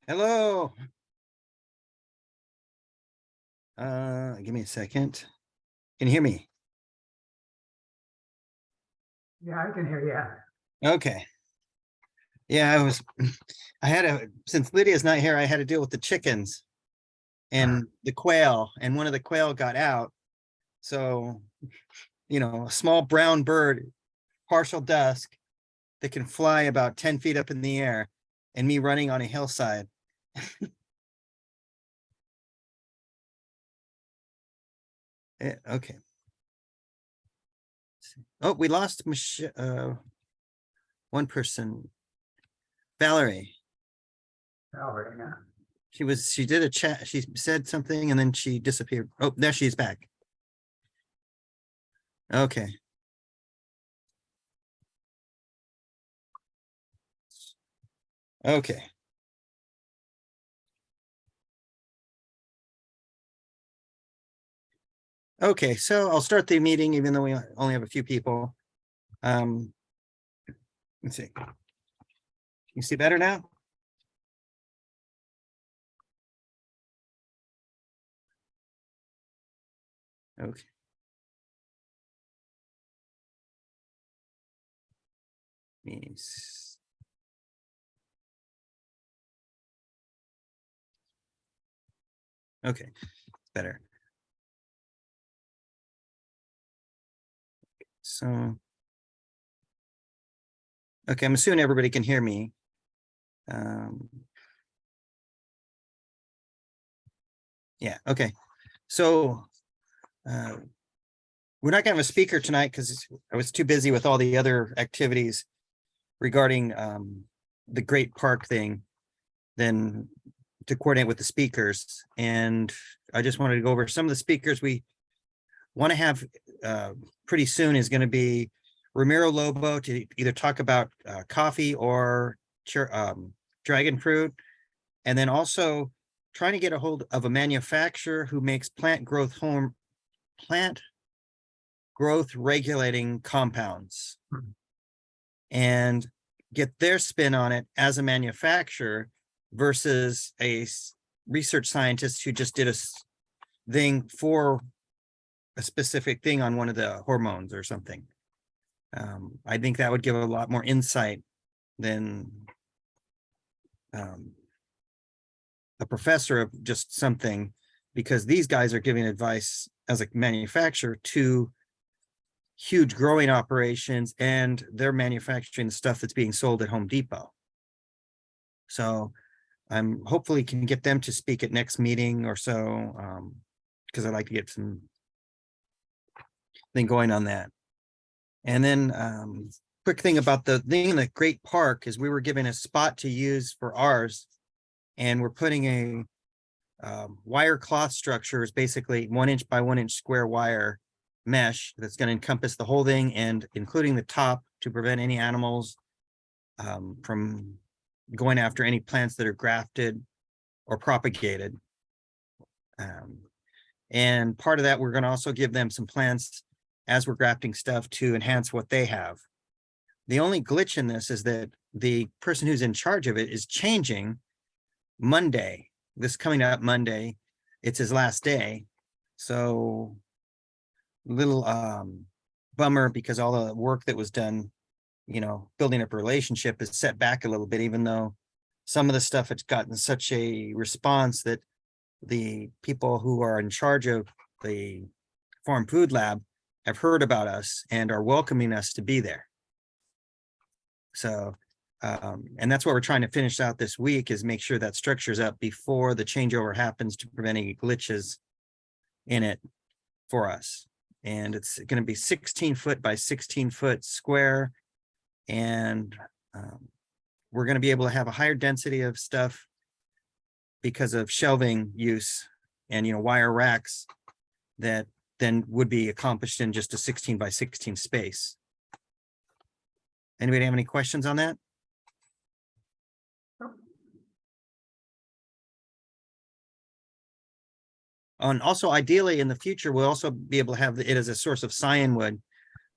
Hello. Give me a second. Can you hear me? Yeah, I can hear you. Okay. Yeah, since Lydia's not here, I had to deal with the chickens and the quail, and one of the quail got out. So, a small brown bird, partial dusk, that can fly about 10 feet up in the air, and me running on a hillside. Okay. Oh, we lost one person, Valerie. Valerie, yeah. She did a chat. She said something and then she disappeared. Oh, there she's back. Okay. Okay. Okay, so I'll start the meeting even though we only have a few people. Let's see. You see better now? Okay. Yes. Okay, better. So, okay, I'm assuming everybody can hear me. Yeah, okay. So, we're not gonna have a speaker tonight because I was too busy with all the other activities regarding the Great Park thing than to coordinate with the speakers. And I just wanted to go over some of the speakers we want to have pretty soon. Is going to be Ramiro Lobo to either talk about coffee or dragon fruit, and then also trying to get a hold of a manufacturer who makes plant growth regulating compounds and get their spin on it as a manufacturer versus a research scientist who just did a thing for a specific thing on one of the hormones or something. I think that would give a lot more insight than a professor of just something, because these guys are giving advice as a manufacturer to huge growing operations, and they're manufacturing the stuff that's being sold at Home Depot. So I'm hopefully can get them to speak at next meeting or so, because I'd like to get some thing going on that. And then quick thing about the thing in the Great Park is we were given a spot to use for ours, and we're putting a wire cloth structure, is basically 1 inch by 1 inch square wire mesh that's going to encompass the whole thing, and including the top, to prevent any animals from going after any plants that are grafted or propagated. And part of that, we're going to also give them some plants as we're grafting stuff to enhance what they have. The only glitch in this is that the person who's in charge of it is changing Monday, this coming up Monday. It's his last day. So little bummer, because all the work that was done, building up a relationship is set back a little bit, even though some of the stuff has gotten such a response that the people who are in charge of the farm food lab have heard about us and are welcoming us to be there. So, and that's what we're trying to finish out this week, is make sure that structure's up before the changeover happens to prevent any glitches in it for us. And it's going to be 16 foot by 16 foot square. And we're going to be able to have a higher density of stuff because of shelving use and, wire racks that then would be accomplished in just a 16 by 16 space. Anybody have any questions on that? And also, ideally, in the future, we'll also be able to have it as a source of cyanwood,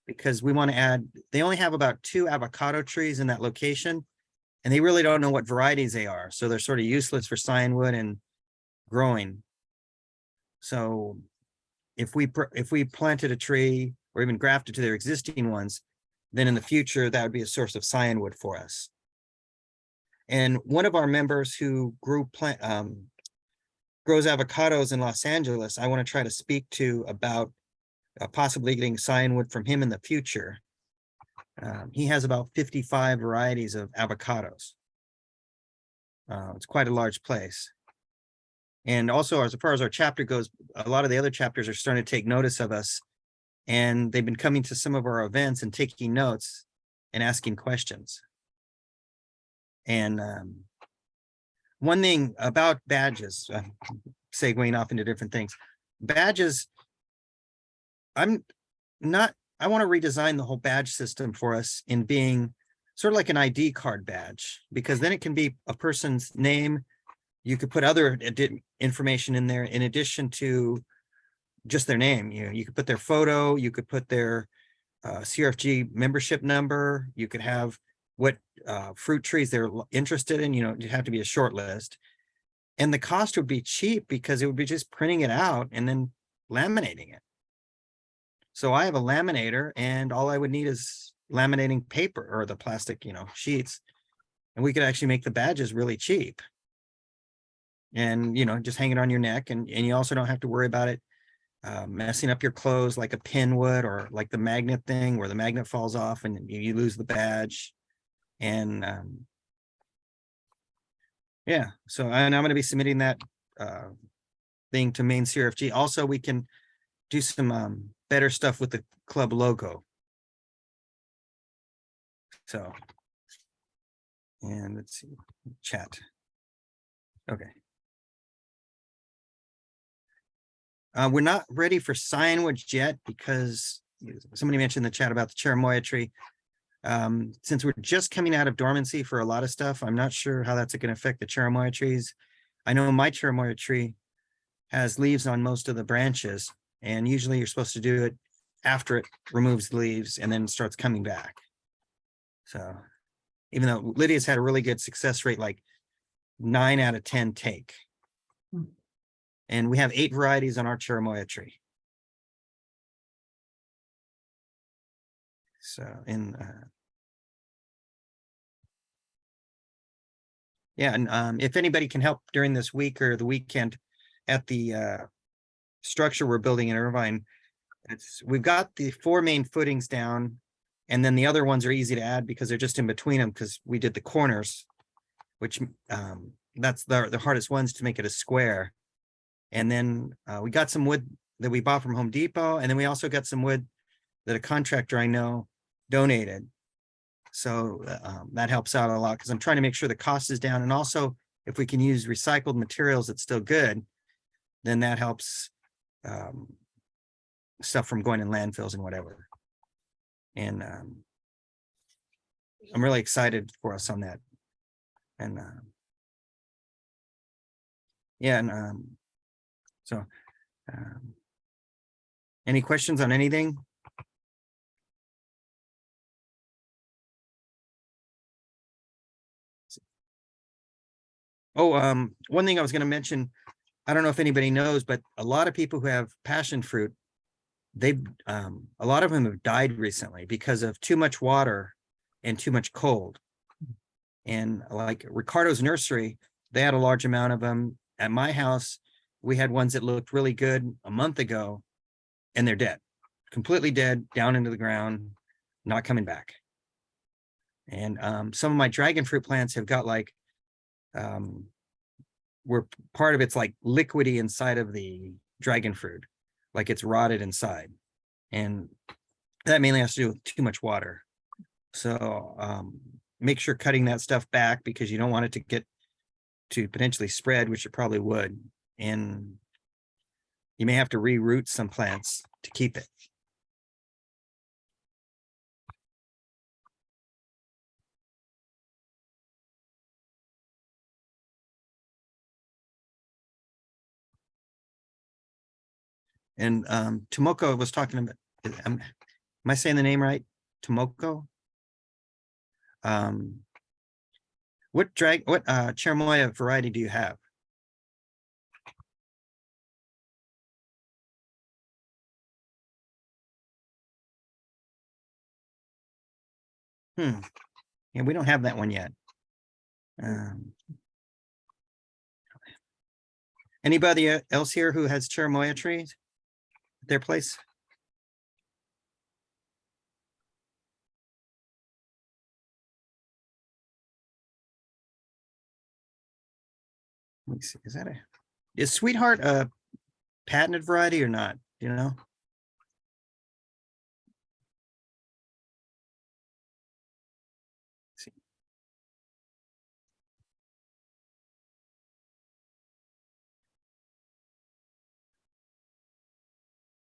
because we want to add, they only have about 2 avocado trees in that location, and they really don't know what varieties they are. So they're sort of useless for scion and growing. So if we planted a tree or even grafted to their existing ones, then in the future, that would be a source of scion for us. And one of our members who grows avocados in Los Angeles, I want to try to speak to about possibly getting scion from him in the future. He has about 55 varieties of avocados. It's quite a large place. And also, as far as our chapter goes, a lot of the other chapters are starting to take notice of us, and they've been coming to some of our events and taking notes and asking questions. And one thing about badges, segueing off into different things, badges, I want to redesign the whole badge system for us in being sort of like an ID card badge, because then it can be a person's name. You could put other information in there in addition to just their name. You could put their photo, you could put their CRFG membership number, you could have what fruit trees they're interested in. You'd have to be a short list. And the cost would be cheap because it would be just printing it out and then laminating it. So I have a laminator, and all I would need is laminating paper or the plastic, sheets. And we could actually make the badges really cheap. And, just hang it on your neck. And you also don't have to worry about it messing up your clothes like a pin would, or like the magnet thing where the magnet falls off and you lose the badge. And yeah, so and I'm going to be submitting that thing to main CRFG. Also, we can do some better stuff with the club logo. So, and let's see, chat. Okay. We're not ready for scienwood yet because somebody mentioned in the chat about the cherimoya tree. Since we're just coming out of dormancy for a lot of stuff, I'm not sure how that's going to affect the cherimoya trees. I know my cherimoya tree has leaves on most of the branches, and usually you're supposed to do it after it removes the leaves and then starts coming back. So even though Lydia's had a really good success rate, like 9 out of 10 take. And we have 8 varieties on our cherimoya tree. So yeah, and if anybody can help during this week or the weekend at the structure we're building in Irvine, we've got the 4 main footings down, and then the other ones are easy to add because they're just in between them because we did the corners, which that's the hardest ones to make it a square. And then we got some wood that we bought from Home Depot, and then we also got some wood that a contractor I know donated. So that helps out a lot because I'm trying to make sure the cost is down. And also, if we can use recycled materials that's still good, then that helps stuff from going in landfills and whatever. And I'm really excited for us on that. And yeah, and so any questions on anything? Oh, one thing I was going to mention, I don't know if anybody knows, but a lot of people who have passion fruit, a lot of them have died recently because of too much water and too much cold. And like Ricardo's nursery, they had a large amount of them. At my house, we had ones that looked really good a month ago, and they're dead, completely dead, down into the ground, not coming back. And some of my dragon fruit plants have got like, where part of it's like liquidy inside of the dragon fruit, like it's rotted inside. And that mainly has to do with too much water. So make sure cutting that stuff back because you don't want it to get to potentially spread, which it probably would. And you may have to reroot some plants to keep it. And Tomoko was talking about, am I saying the name right? Tomoko? What cherimoya variety do you have? Yeah, we don't have that one yet. Anybody else here who has cherimoya trees at their place? Let me see. Is Sweetheart a patented variety or not? Do you know? Let's see.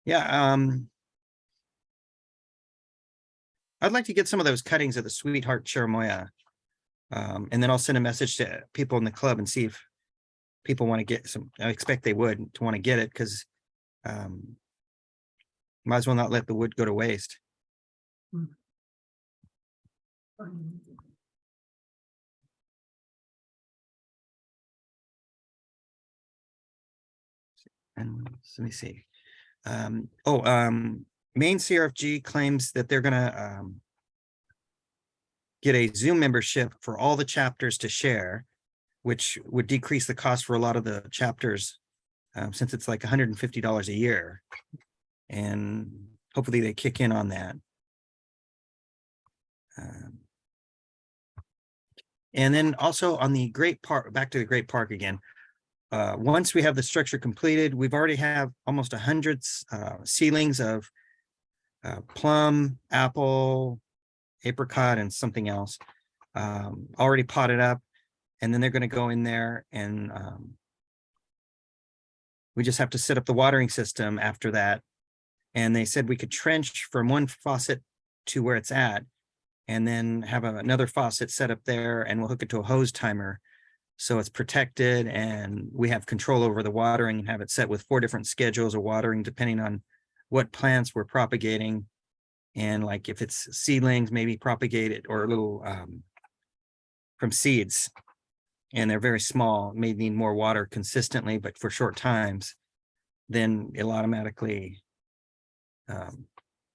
Yeah, I'd like to get some of those cuttings of the Sweetheart cherimoya. And then I'll send a message to people in the club and see if people want to get some. I expect they would to want to get it because might as well not let the wood go to waste. And let me see. Maine CRFG claims that they're gonna get a Zoom membership for all the chapters to share, which would decrease the cost for a lot of the chapters, since it's like $150 a year. And hopefully they kick in on that. And then also on the Great Park, back to the Great Park again. Once we have the structure completed, we've already have almost 100 seedlings of plum, apple, apricot, and something else already potted up. And then they're going to go in there and we just have to set up the watering system after that. And they said we could trench from one faucet to where it's at and then have another faucet set up there, and we'll hook it to a hose timer. So it's protected and we have control over the watering and have it set with 4 different schedules of watering, depending on what plants we're propagating. And like if it's seedlings, maybe propagate it or a little from seeds. And they're very small, may need more water consistently, but for short times, then it'll automatically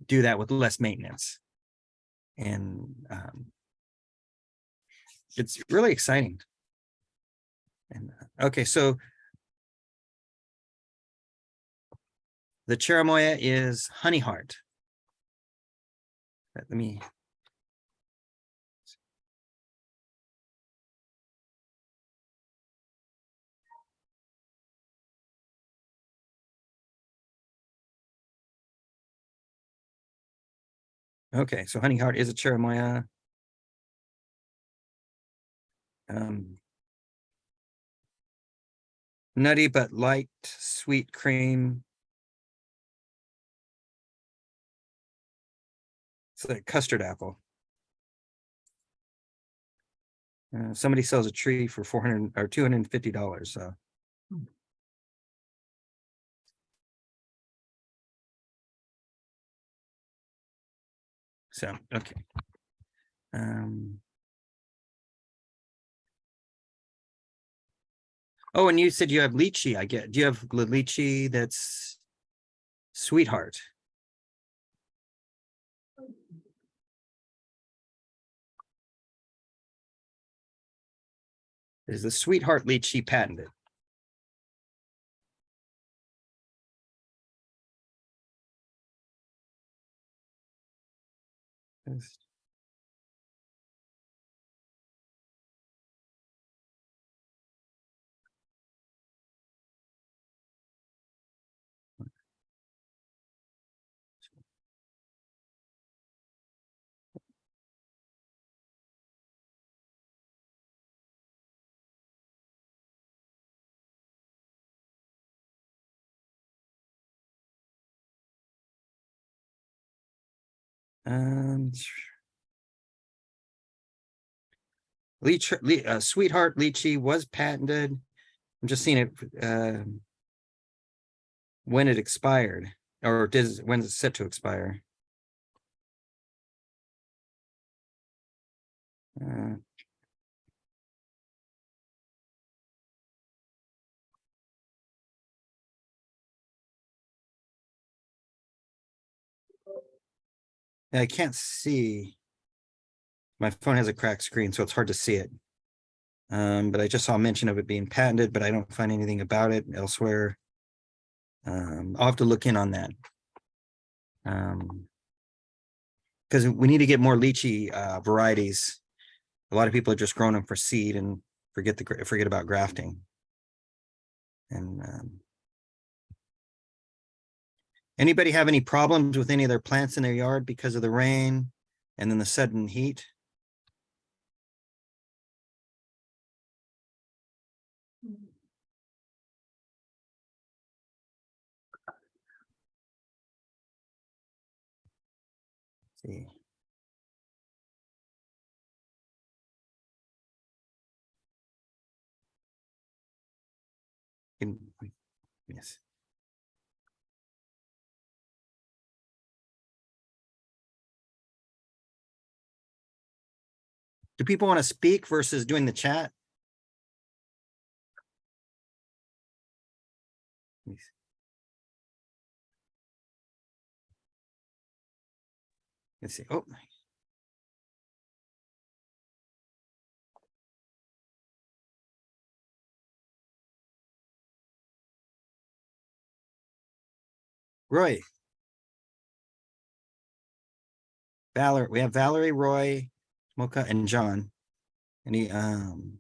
do that with less maintenance. And it's really exciting. And okay, so the cherimoya is honey heart. Let me. Okay, so honey heart is a cherimoya. Nutty but light sweet cream. It's like custard apple. Somebody sells a tree for $400 or $250. So okay. Oh, and you said you have lychee. Do you have lychee that's Sweetheart? Is the Sweetheart lychee patented? Yes. Sweetheart lychee was patented. I'm just seeing it when it expired, or when it's set to expire. I can't see. My phone has a cracked screen, so it's hard to see it. But I just saw mention of it being patented, but I don't find anything about it elsewhere. I'll have to look in on that. Because we need to get more lychee varieties. A lot of people are just growing them for seed and forget about grafting. And anybody have any problems with any of their plants in their yard because of the rain and then the sudden heat? Let's see. Yes. Do people want to speak versus doing the chat? Let's see. Oh, Roy. Valerie. We have Valerie, Roy, Mocha, and John. Any and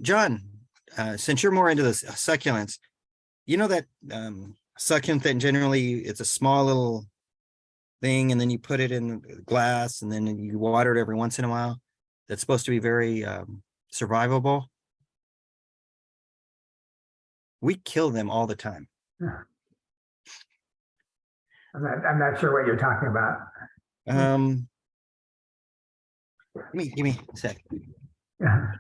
John, since you're more into the succulents, you know that succulent that generally it's a small little thing, and then you put it in glass, and then you water it every once in a while. That's supposed to be very survivable. We kill them all the time. I'm not sure what you're talking about. Give me a sec. Yeah.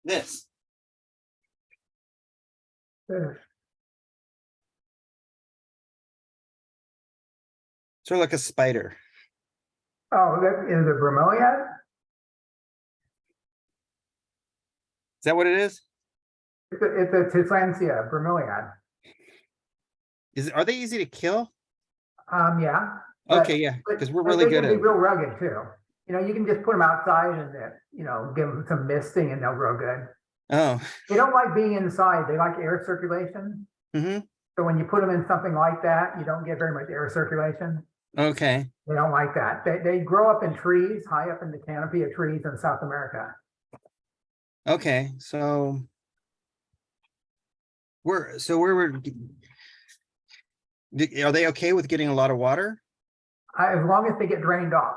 This. Sort of like a spider. Oh, that is a bromeliad? Is that what it is? It's a Tislandsia bromeliad. Are they easy to kill? Yeah. Okay, yeah, because we're really they good can be at. real rugged too. You know, you can just put them outside and give them some misting and they'll grow good. Oh. They don't like being inside. They like air circulation. Mm-hmm. So when you put them in something like that, you don't get very much air circulation. Okay. They don't like that. They grow up in trees, high up in the canopy of trees in South America. Okay, so are they okay with getting a lot of water? As long as they get drained off.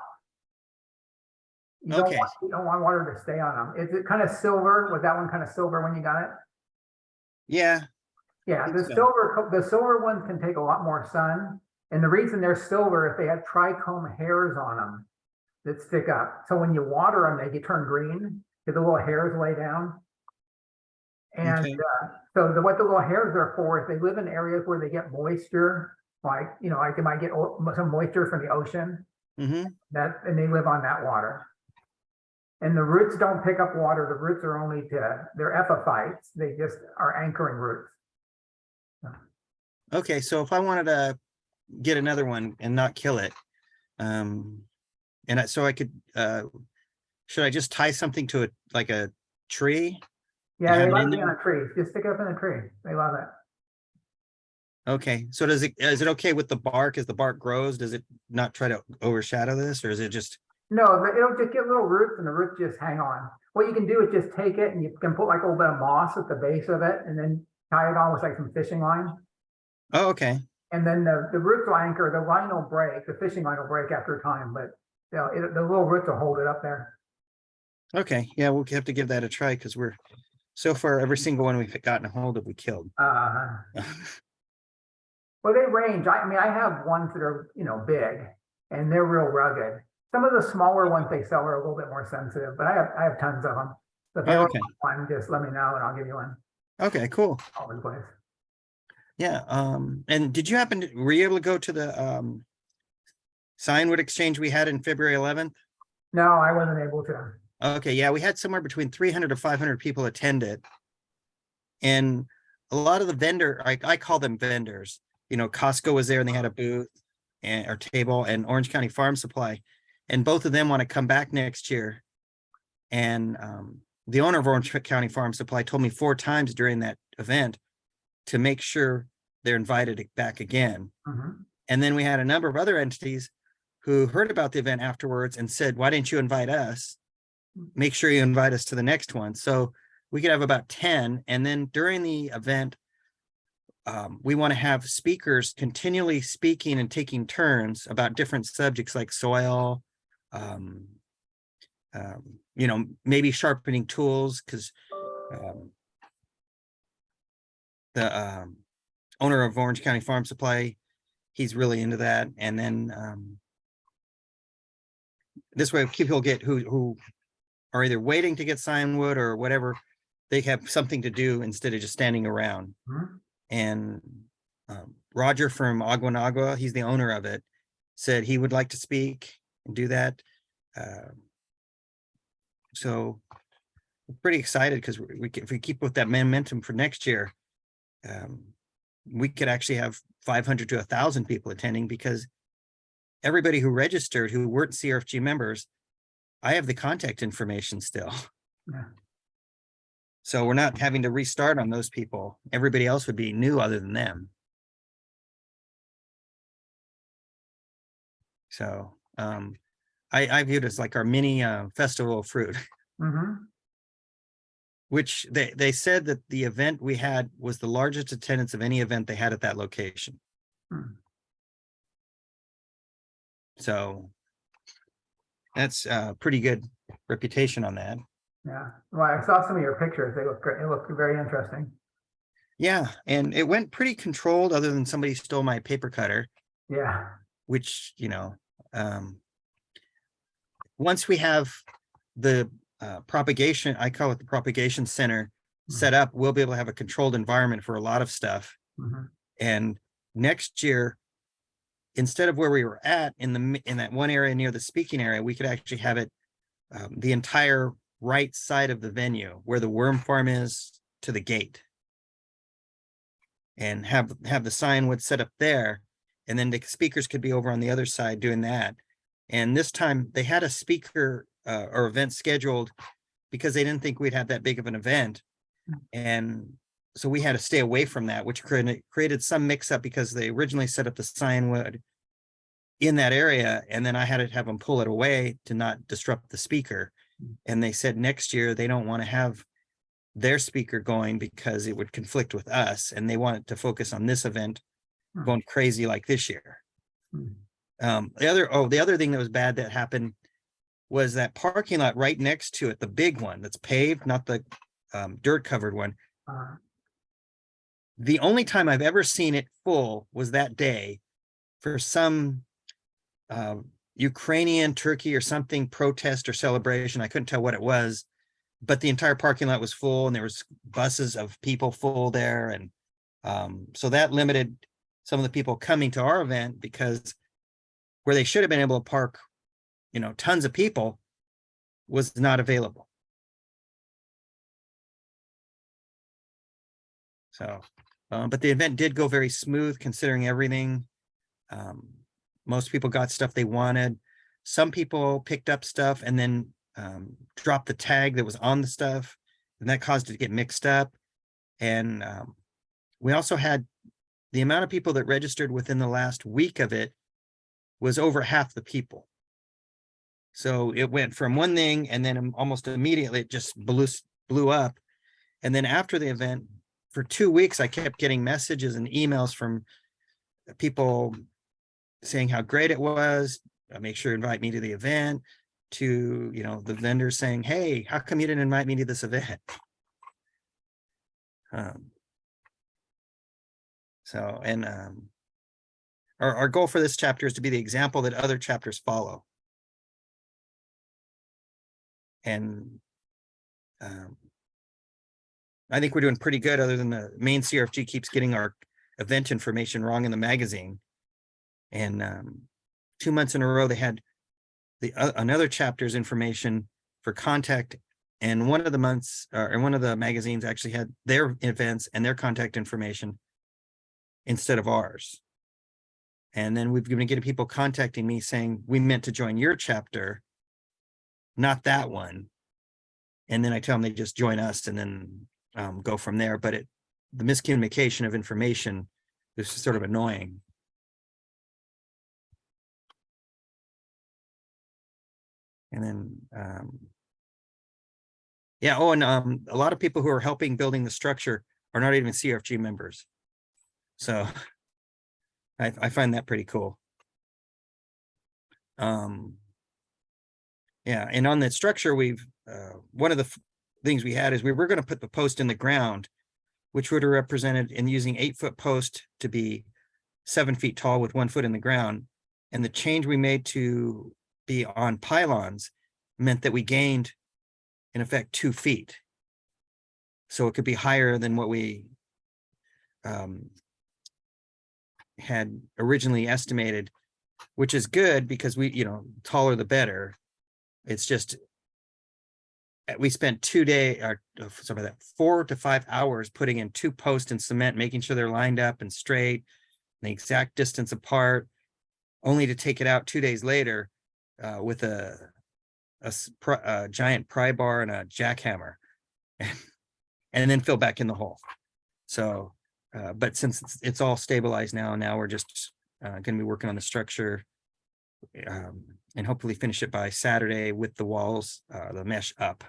You Okay. don't want water to stay on them. Is it kind of silver? Was that one kind of silver when you got it? Yeah. Yeah, the silver ones can take a lot more sun. And the reason they're silver, if they have trichome hairs on them that stick up. So when you water them, they turn green because the little hairs lay down. And okay. So what the little hairs are for, if they live in areas where they get moisture like, like they might get some moisture from the ocean, Mm-hmm. and they live on that water. And the roots don't pick up water. The roots are only they're epiphytes. They just are anchoring roots. Okay, so if I wanted to get another one and not kill it, so I could, should I just tie something to it like a tree? Yeah, they have it like in to be on there? a tree. Just stick it up in a tree. They love it. Okay, so is it okay with the bark as the bark grows? Does it not try to overshadow this, or is it just, No, it'll just get little roots, and the roots just hang on. What you can do is just take it, and you can put like a little bit of moss at the base of it, and then tie it on with like some fishing line. oh, okay. And then the roots will anchor. The line will break. The fishing line will break after a time, but the little roots will hold it up there. Okay, yeah, we'll have to give that a try because so far every single one we've gotten a hold of, we killed. Well, they range. I mean, I have ones that are, big, and they're real rugged. Some of the smaller ones they sell are a little bit more sensitive, but I have tons of them. So if you Okay. want one, just let me know and I'll give you one. Okay, cool. All over the place. Yeah, and did you were you able to go to the Signwood exchange we had in February 11th? No, I wasn't able to. Okay, yeah, we had somewhere between 300 to 500 people attend it. And a lot of the I call them vendors. Costco was there and they had a booth or table, and Orange County Farm Supply. And both of them want to come back next year. And the owner of Orange County Farm Supply told me 4 times during that event to make sure they're invited back again. Mm-hmm. And then we had a number of other entities who heard about the event afterwards and said, why didn't you invite us? Make sure you invite us to the next one. So we could have about 10. And then during the event, we want to have speakers continually speaking and taking turns about different subjects like soil, maybe sharpening tools, because the owner of Orange County Farm Supply, he's really into that. And then this way people get who are either waiting to get Signwood or whatever, they have something to do instead of just standing around. Mm-hmm. And Roger from Aguanagua, he's the owner of it, said he would like to speak and do that. So we're pretty excited because if we keep with that momentum for next year, we could actually have 500 to 1,000 people attending, because everybody who registered who weren't CRFG members, I have the contact information still. Yeah. So we're not having to restart on those people. Everybody else would be new other than them. So I view it as like our mini festival of fruit. Mm-hmm. Which they said that the event we had was the largest attendance of any event they had at that location. Hmm. So that's a pretty good reputation on that. Yeah. Well, I saw some of your pictures. They look great. It looked very interesting. Yeah, and it went pretty controlled, other than somebody stole my paper cutter. Yeah. Which, once we have the propagation, I call it the propagation center, set up, we'll be able to have a controlled environment for a lot of stuff. Mm-hmm. And next year, instead of where we were at in that one area near the speaking area, we could actually have it the entire right side of the venue, where the worm farm is, to the gate, and have the Signwood set up there, and then the speakers could be over on the other side doing that. And this time they had a speaker or event scheduled because they didn't think we'd have that big of an event, and so we had to stay away from that, which created some mix up, because they originally set up the Signwood in that area, and then I had to have them pull it away to not disrupt the speaker. And they said next year they don't want to have their speaker going because it would conflict with us, and they wanted to focus on this event going crazy like this year. The other thing that was bad that happened was that parking lot right next to it, the big one that's paved, not the dirt covered one. The only time I've ever seen it full was that day for some Ukrainian, Turkey or something protest or celebration. I couldn't tell what it was, but the entire parking lot was full, and there was buses of people full there. And so that limited some of the people coming to our event, because where they should have been able to park, tons of people, was not available. So, but the event did go very smooth considering everything. Most people got stuff they wanted. Some people picked up stuff and then dropped the tag that was on the stuff, and that caused it to get mixed up. And we also had the amount of people that registered within the last week of it was over half the people. So it went from one thing, and then almost immediately it just blew up. And then after the event, for 2 weeks, I kept getting messages and emails from people saying how great it was. Make sure to invite me to the event. To the vendors saying, "Hey, how come you didn't invite me to this event?" So, and our goal for this chapter is to be the example that other chapters follow. And I think we're doing pretty good, other than the main CRFG keeps getting our event information wrong in the magazine. And 2 months in a row, they had another chapter's information for contact. And one of the months, and one of the magazines actually had their events and their contact information instead of ours. And then we've been getting people contacting me saying, "We meant to join your chapter, not that one." And then I tell them they just join us and then go from there. But the miscommunication of information is sort of annoying. And then, yeah. Oh, and a lot of people who are helping building the structure are not even CRFG members. So I find that pretty cool. Yeah, and on that structure, we've one of the things we had is we were going to put the post in the ground, which would have represented in using 8-foot post to be 7 feet tall with 1 foot in the ground. And the change we made to be on pylons meant that we gained, in effect, 2 feet. So it could be higher than what we had originally estimated, which is good because taller the better. It's just we spent 4 to 5 hours putting in 2 posts in cement, making sure they're lined up and straight, the exact distance apart, only to take it out 2 days later with a giant pry bar and a jackhammer, and then fill back in the hole. So, but since it's all stabilized now we're just going to be working on the structure and hopefully finish it by Saturday with the walls, the mesh up.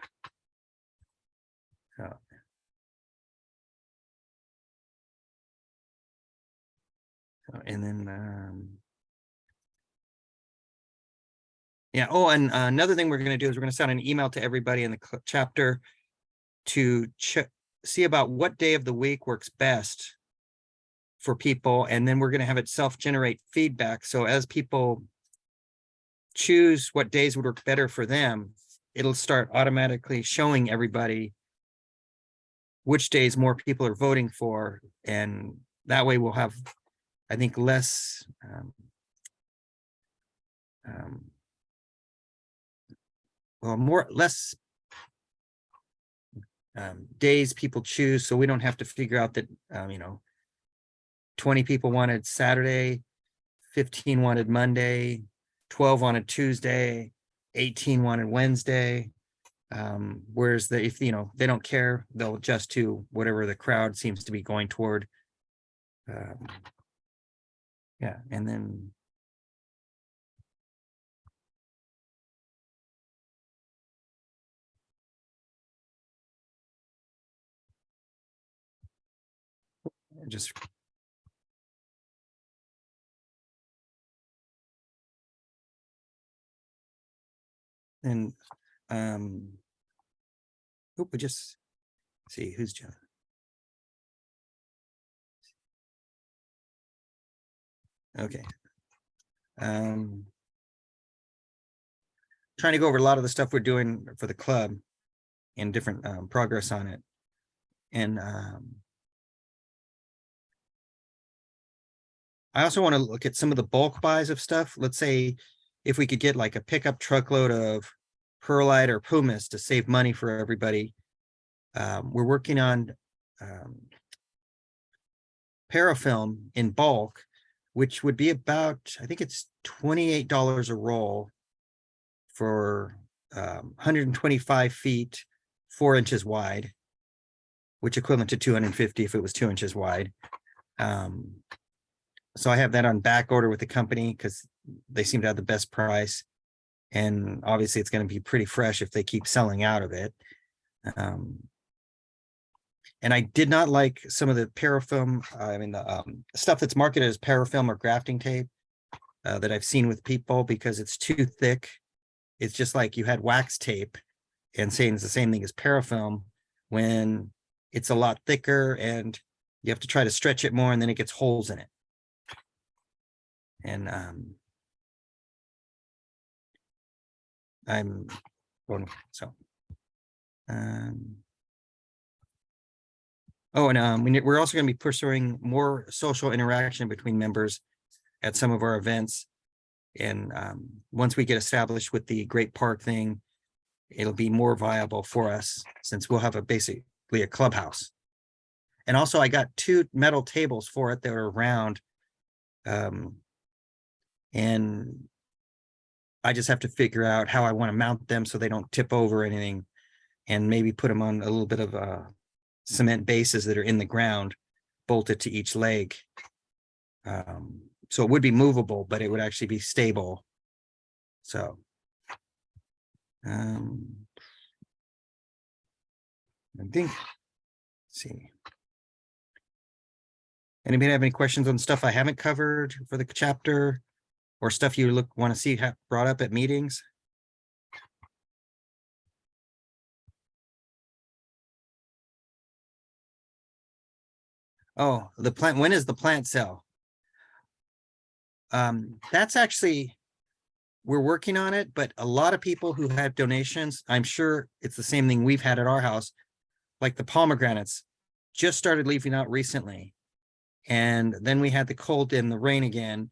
And then, yeah. Oh, and another thing we're going to do is we're going to send an email to everybody in the chapter to see about what day of the week works best for people. And then we're going to have it self-generate feedback. So as people choose what days would work better for them, it'll start automatically showing everybody which days more people are voting for. And that way we'll have, I think, less less days people choose, so we don't have to figure out that 20 people wanted Saturday, 15 wanted Monday, 12 wanted Tuesday, 18 wanted Wednesday. Whereas if they don't care, they'll adjust to whatever the crowd seems to be going toward. Yeah, and then just and we just see who's John. Okay. Trying to go over a lot of the stuff we're doing for the club and different progress on it. And I also want to look at some of the bulk buys of stuff. Let's say if we could get like a pickup truckload of perlite or pumice to save money for everybody. We're working on parafilm in bulk, which would be about, I think it's $28 a roll for 125 feet, 4 inches wide, which equivalent to 250 if it was 2 inches wide. So I have that on back order with the company because they seem to have the best price. And obviously it's going to be pretty fresh if they keep selling out of it. And I did not like some of the parafilm, the stuff that's marketed as parafilm or grafting tape that I've seen with people because it's too thick. It's just like you had wax tape and saying it's the same thing as parafilm when it's a lot thicker and you have to try to stretch it more and then it gets holes in it. And I'm going, so. Oh, and we're also going to be pursuing more social interaction between members at some of our events. And once we get established with the Great Park thing, it'll be more viable for us since we'll have basically a clubhouse. And also I got 2 metal tables for it that are round. And I just have to figure out how I want to mount them so they don't tip over anything, and maybe put them on a little bit of cement bases that are in the ground, bolted to each leg. So it would be movable, but it would actually be stable. So I think, let's see. Anybody have any questions on stuff I haven't covered for the chapter or stuff you want to see brought up at meetings? Oh, the plant, when is the plant sale? That's actually, we're working on it, but a lot of people who have donations, I'm sure it's the same thing we've had at our house, like the pomegranates just started leafing out recently. And then we had the cold and the rain again,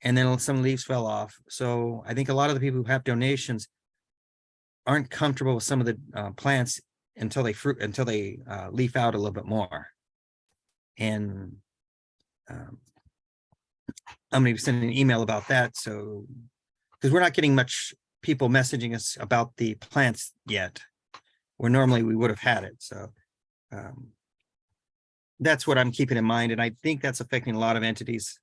and then some leaves fell off. So I think a lot of the people who have donations aren't comfortable with some of the plants until they leaf out a little bit more. And I'm going to be sending an email about that. So, because we're not getting much people messaging us about the plants yet, where normally we would have had it. So that's what I'm keeping in mind. And I think that's affecting a lot of entities,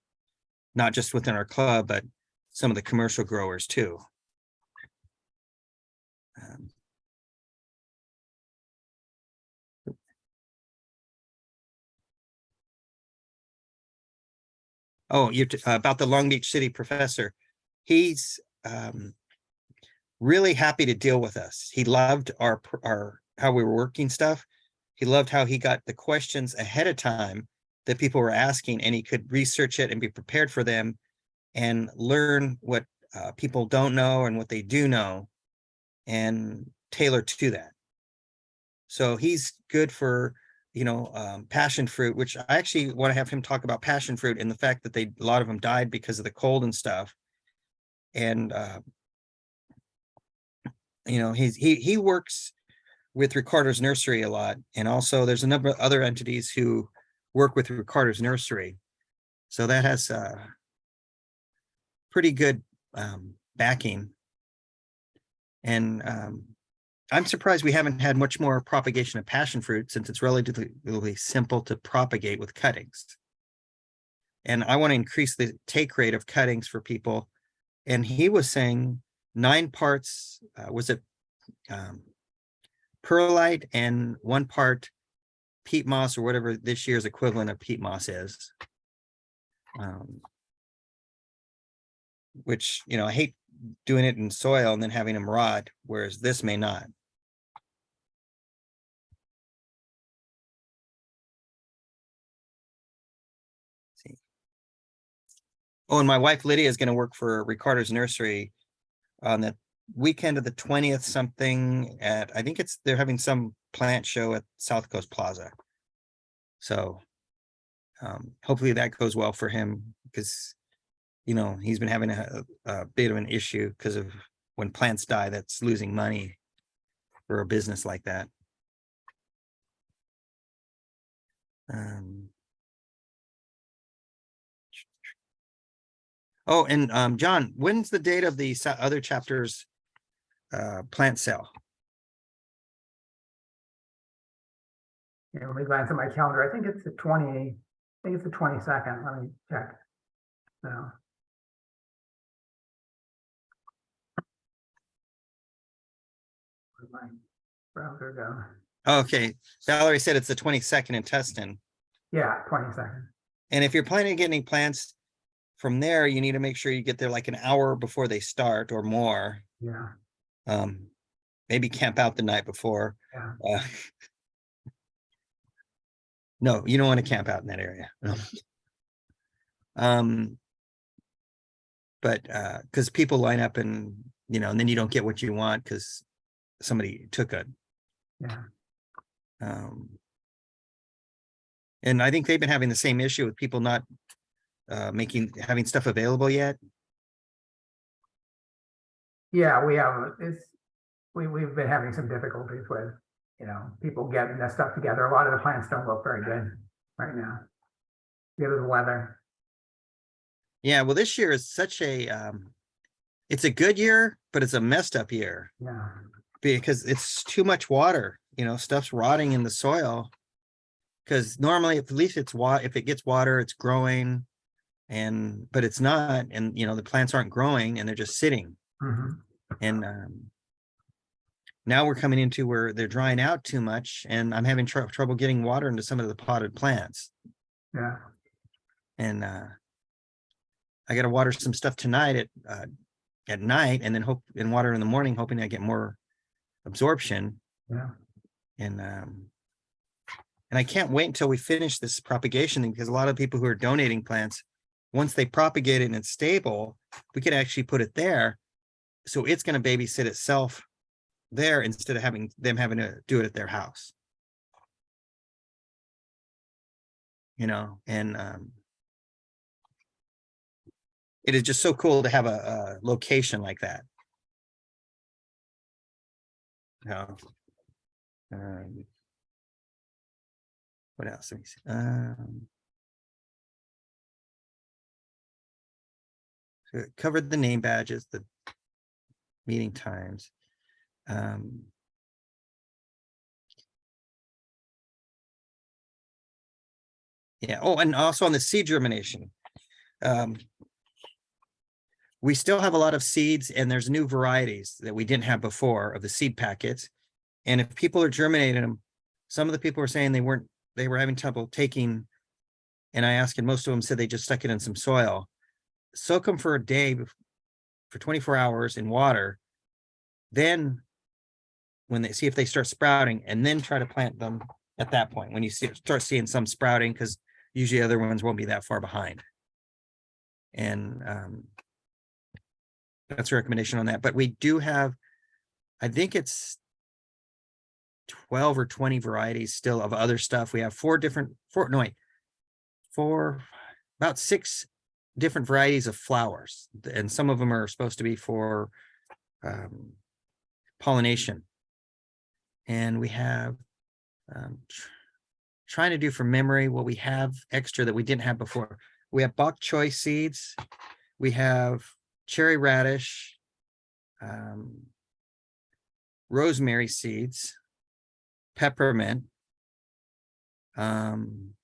not just within our club, but some of the commercial growers too. Oh, you're about the Long Beach City professor. He's really happy to deal with us. He loved our how we were working stuff. He loved how he got the questions ahead of time that people were asking, and he could research it and be prepared for them and learn what people don't know and what they do know and tailor to that. So he's good for, passion fruit, which I actually want to have him talk about passion fruit and the fact that a lot of them died because of the cold and stuff. And he works with Ricardo's Nursery a lot, and also there's a number of other entities who work with Ricardo's Nursery, so that has pretty good backing. And I'm surprised we haven't had much more propagation of passion fruit since it's relatively simple to propagate with cuttings. And I want to increase the take rate of cuttings for people. And he was saying 9 parts, was it perlite and 1 part peat moss, or whatever this year's equivalent of peat moss is. Which, I hate doing it in soil and then having them rot, whereas this may not. See. Oh, and my wife Lydia is going to work for Ricardo's Nursery on the weekend of the 20th something at, I think they're having some plant show at South Coast Plaza. So hopefully that goes well for him, because, you know, he's been having a bit of an issue because of when plants die, that's losing money for a business like that. Oh, and John, when's the date of the other chapters plant sale? Yeah, let me glance at my calendar. I think it's the 22nd. Let me check. No. Where'd my browser go? Okay, Valerie said it's the 22nd in Tustin. Yeah, 22nd. And if you're planning on getting plants from there, you need to make sure you get there like an hour before they start or more. Yeah. Maybe camp out the night before. Yeah. No, you don't want to camp out in that area. But because people line up and, you know, and then you don't get what you want because somebody took it. Yeah. And I think they've been having the same issue with people not having stuff available yet. Yeah, we've been having some difficulties with, you know, people getting that stuff together. A lot of the plants don't look very good right now because of the weather. Yeah, well, this year is such a it's a good year, but it's a messed up year. Yeah. Because it's too much water, you know, stuff's rotting in the soil. Because normally, at least if it gets water, it's growing, but it's not, and you know, the plants aren't growing and they're just sitting. And now we're coming into where they're drying out too much, and I'm having trouble getting water into some of the potted plants. Yeah. And I got to water some stuff tonight at night, and then water in the morning, hoping I get more absorption. Yeah. And I can't wait until we finish this propagation thing, because a lot of people who are donating plants, once they propagate it and it's stable, we could actually put it there. So it's going to babysit itself there instead of having to do it at their house. You know, and it is just so cool to have a location like that. You know, what else? Let me see. So it covered the name badges, the meeting times. Yeah. Oh, and also on the seed germination. We still have a lot of seeds, and there's new varieties that we didn't have before of the seed packets. And if people are germinating them, some of the people were saying they were having trouble taking, and I asked, and most of them said they just stuck it in some soil. Soak them for a day, for 24 hours in water. Then when they see if they start sprouting, and then try to plant them at that point, when you start seeing some sprouting, because usually other ones won't be that far behind. And that's a recommendation on that. But we do have, I think it's 12 or 20 varieties still of other stuff. We have about 6 different varieties of flowers, and some of them are supposed to be for pollination. And we have trying to do from memory what we have extra that we didn't have before. We have bok choy seeds. We have cherry radish, rosemary seeds, peppermint, and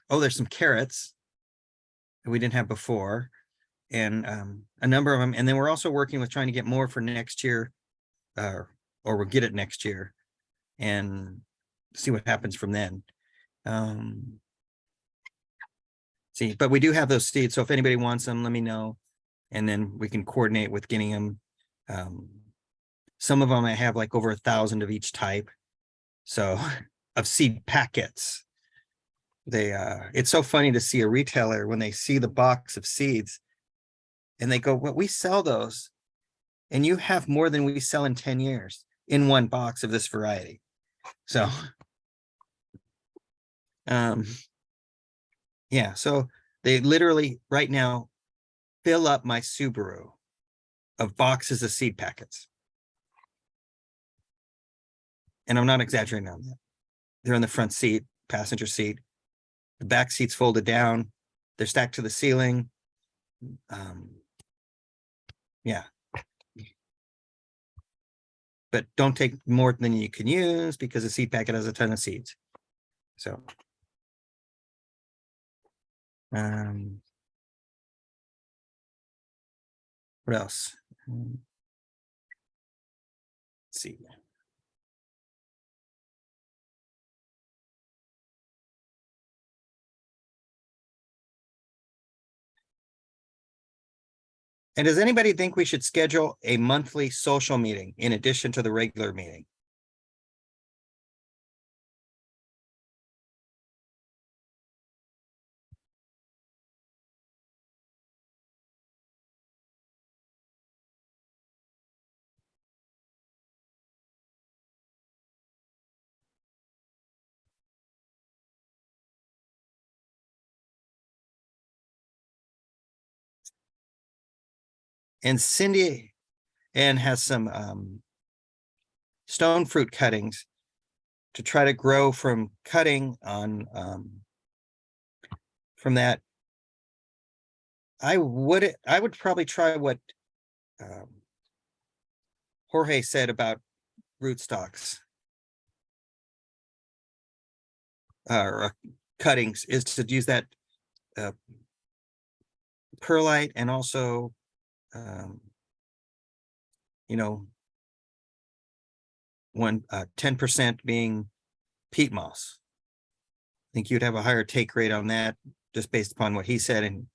there's some carrots that we didn't have before, and a number of them. And then we're also working with trying to get more for next year, or we'll get it next year and see what happens from then. See, but we do have those seeds, so if anybody wants them, let me know, and then we can coordinate with getting them. Some of them I have like over 1,000 of each type, so of seed packets. It's so funny to see a retailer when they see the box of seeds and they go, well, we sell those. and you have more than we sell in 10 years in one box of this variety. So, yeah, so they literally right now fill up my Subaru of boxes of seed packets. And I'm not exaggerating on that. They're in the front seat, passenger seat. The back seat's folded down. They're stacked to the ceiling. Yeah. But don't take more than you can use because the seed packet has a ton of seeds. So, what else? Let's see. And does anybody think we should schedule a monthly social meeting in addition to the regular meeting? And Cindy Ann has some stone fruit cuttings to try to grow from cutting on from that. I would probably try what Jorge said about rootstocks or cuttings, is to use that perlite and also you know, 10% being peat moss. I think you'd have a higher take rate on that just based upon what he said. And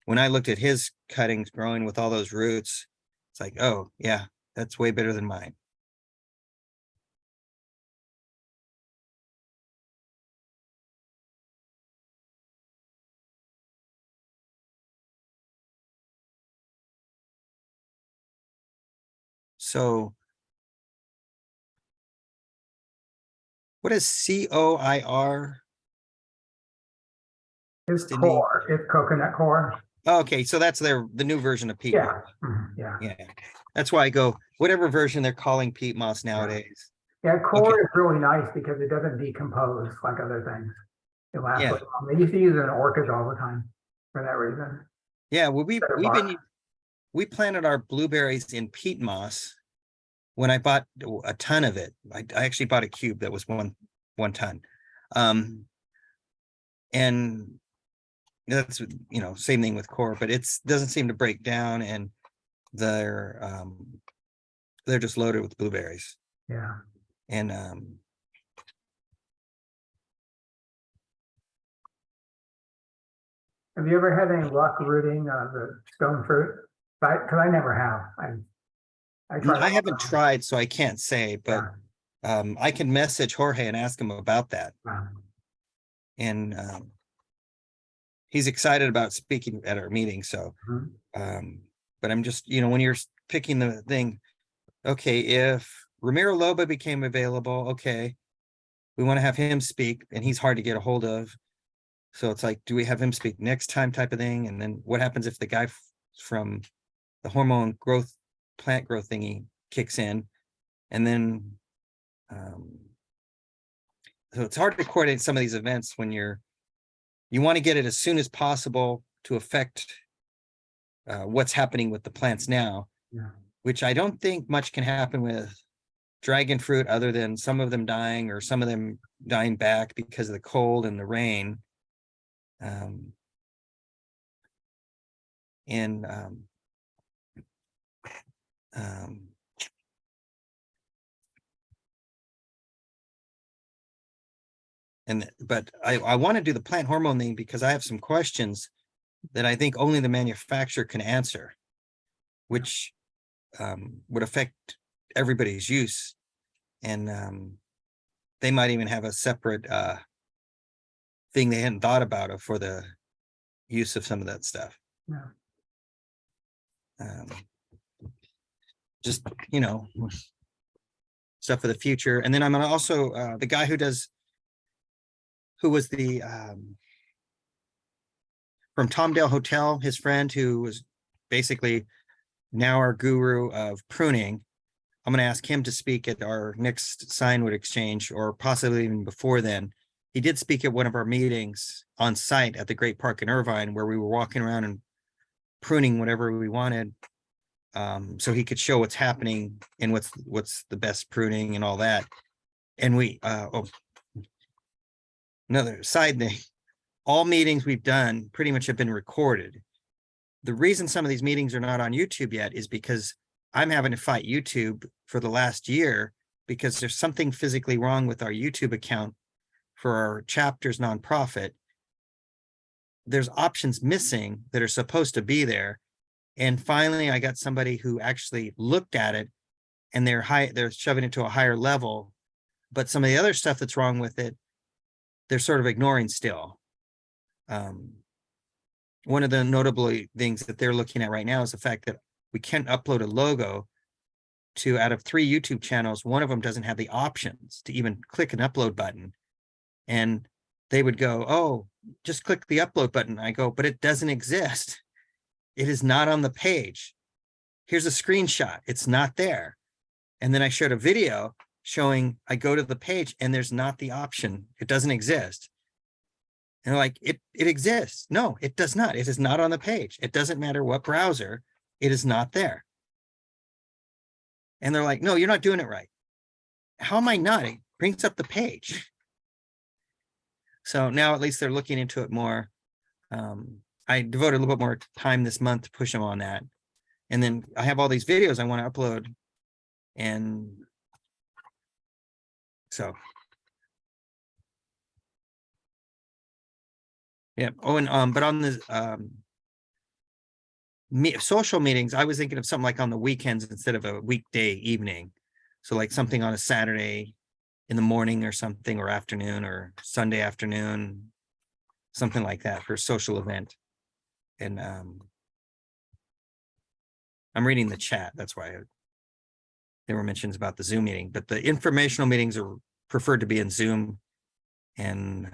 when I looked at his cuttings growing with all those roots, it's like, oh yeah, that's way better than mine. So what is COIR? It's Cindy? core, it's coconut core. Oh, okay, so that's the new version of peat moss. Yeah. Yeah, that's why I go whatever version they're calling peat moss nowadays. Yeah, core Okay. is really nice because it doesn't decompose like other things. It lasts Yeah. really long. They used to use it in orchids all the time for that reason. Yeah, well, Bark. we planted our blueberries in peat moss when I bought a ton of it. I actually bought a cube that was one ton. And that's, you know, same thing with core, but it's doesn't seem to break down, and they're just loaded with blueberries. Yeah. And Have you ever had any luck rooting the stone fruit? Because I never have. I tried. I haven't tried, so I can't say, but Yeah. I can message Jorge and ask him about that. Wow. And he's excited about speaking at our meeting. So, Mhm. but I'm just, you know, when you're picking the thing, okay, if Ramiro Loba became available, okay, we want to have him speak, and he's hard to get a hold of. So it's like, do we have him speak next time type of thing? And then what happens if the guy from the hormone growth, plant growth thingy kicks in? And then, so it's hard to coordinate some of these events when you want to get it as soon as possible to affect what's happening with the plants now, Yeah. which I don't think much can happen with dragon fruit other than some of them dying or some of them dying back because of the cold and the rain. And but I want to do the plant hormone thing because I have some questions that I think only the manufacturer can answer, which would affect everybody's use. And they might even have a separate thing they hadn't thought about for the use of some of that stuff. Yeah. just, you know, stuff for the future. And then I'm gonna also, the guy who was the, from Tomdale Hotel, his friend who was basically now our guru of pruning. I'm going to ask him to speak at our next signwood exchange, or possibly even before then. He did speak at one of our meetings on site at the Great Park in Irvine, where we were walking around and pruning whatever we wanted. So he could show what's happening and what's the best pruning and all that. And another side thing, all meetings we've done pretty much have been recorded. The reason some of these meetings are not on YouTube yet is because I'm having to fight YouTube for the last year, because there's something physically wrong with our YouTube account for our chapters nonprofit. There's options missing that are supposed to be there. And finally, I got somebody who actually looked at it, and they're shoving it to a higher level. But some of the other stuff that's wrong with it, they're sort of ignoring still. One of the notable things that they're looking at right now is the fact that we can't upload a logo to, out of 3 YouTube channels, one of them doesn't have the options to even click an upload button. And they would go, oh, just click the upload button. I go, but it doesn't exist. It is not on the page. Here's a screenshot. It's not there. And then I showed a video showing I go to the page and there's not the option. It doesn't exist. And they're like, it exists. No, it does not. It is not on the page. It doesn't matter what browser, it is not there. And they're like, no, you're not doing it right. How am I not? It brings up the page. So now at least they're looking into it more. I devoted a little bit more time this month to push them on that. And then I have all these videos I want to upload. And so. Yeah. Oh, and but on the social meetings, I was thinking of something like on the weekends instead of a weekday evening. So like something on a Saturday in the morning or something, or afternoon, or Sunday afternoon, something like that for a social event. And I'm reading the chat. That's why there were mentions about the Zoom meeting, but the informational meetings are preferred to be in Zoom. And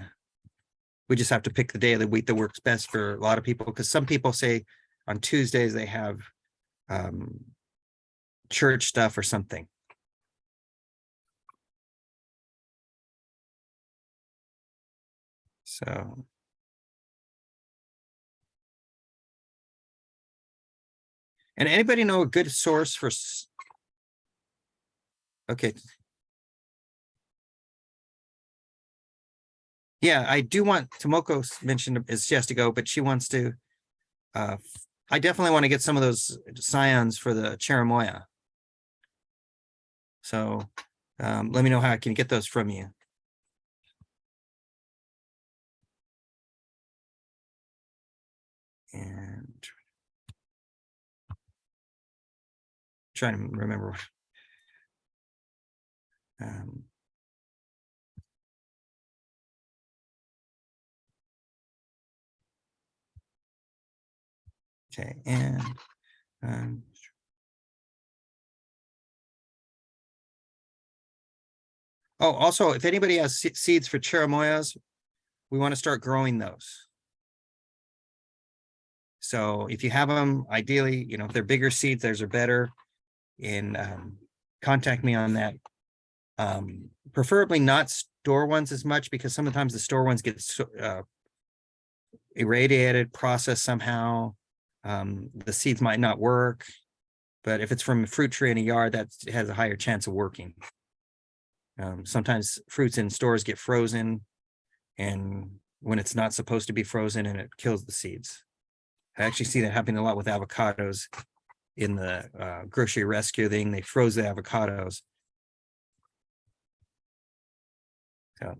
we just have to pick the day of the week that works best for a lot of people, because some people say on Tuesdays they have church stuff or something. So. And anybody know a good source for? Okay. Yeah, I do want, Tomoko mentioned is she has to go, but she wants to, I definitely want to get some of those scions for the Cherimoya. So let me know how I can get those from you. And trying to remember. Okay, and oh, also, if anybody has seeds for cherimoyas, we want to start growing those. So if you have them, ideally, you know, if they're bigger seeds, theirs are better. And contact me on that. Preferably not store ones as much, because sometimes the store ones get irradiated, processed somehow. The seeds might not work, but if it's from a fruit tree in a yard, that has a higher chance of working. Sometimes fruits in stores get frozen, and when it's not supposed to be frozen, and it kills the seeds. I actually see that happening a lot with avocados in the grocery rescue thing. They froze the avocados. So.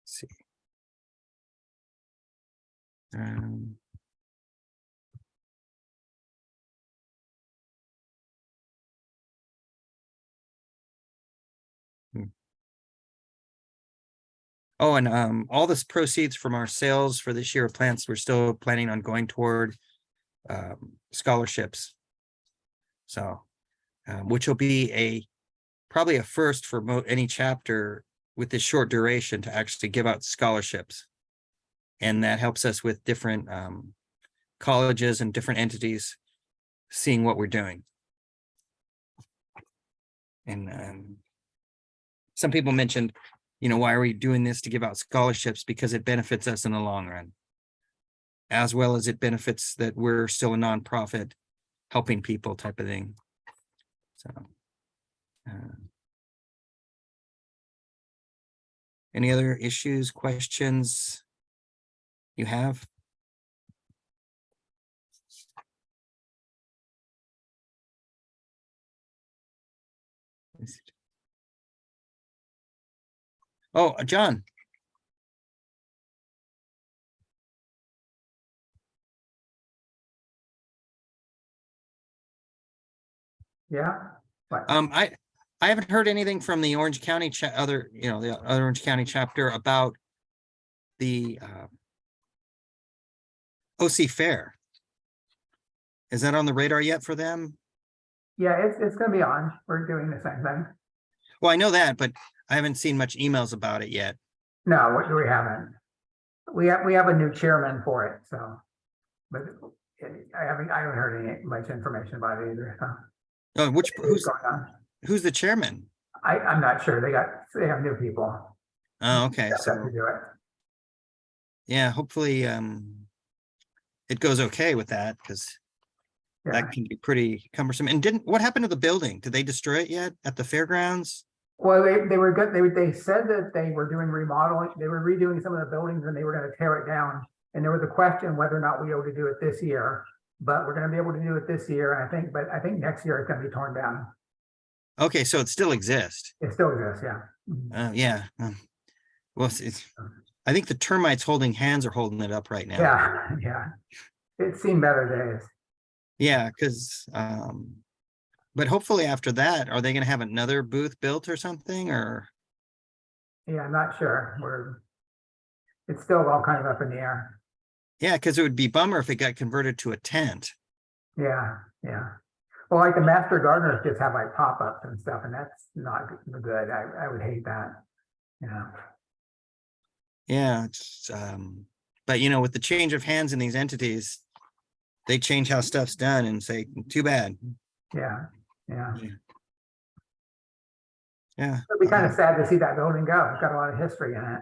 Let's see. Oh, and all this proceeds from our sales for this year of plants, we're still planning on going toward scholarships. So, which will be probably a first for any chapter with this short duration to actually give out scholarships. And that helps us with different colleges and different entities seeing what we're doing. And some people mentioned, why are we doing this to give out scholarships? Because it benefits us in the long run, as well as it benefits that we're still a nonprofit helping people type of thing. So, any other issues, questions you have? Oh, John. Yeah. But I haven't heard anything from the Orange County the other Orange County chapter about the OC Fair. Is that on the radar yet for them? yeah, it's going to be on. We're doing the same thing. Well, I know that, but I haven't seen much emails about it yet. No, we haven't. We have a new chairman for it, so, but I haven't heard any much information about it either. So Oh, who's going on? Who's the chairman? I'm not sure. They have new people. Oh, okay. That So to do it. yeah, hopefully it goes okay with that, because Yeah. that can be pretty cumbersome. And what happened to the building? Did they destroy it yet at the fairgrounds? Well, they were good. They said that they were doing remodeling. They were redoing some of the buildings and they were going to tear it down. And there was a question whether or not we able to do it this year, but we're going to be able to do it this year. And I think next year it's going to be torn down. Okay, so it still exists. It still exists, yeah. Yeah. Well, I think the termites holding hands are holding it up right now. Yeah, yeah. It's seen better days. Yeah, because but hopefully after that, are they going to have another booth built or something? Or Yeah, I'm not sure. It's still all kind of up in the air. yeah, because it would be bummer if it got converted to a tent. Yeah, yeah. Well, like the master gardeners just have like pop-ups and stuff, and that's not good. I would hate that. Yeah. Yeah, it's but with the change of hands in these entities, they change how stuff's done and say, too bad. Yeah, yeah. Yeah. It'd be kind of sad to see that building go. It's got a lot of history in it.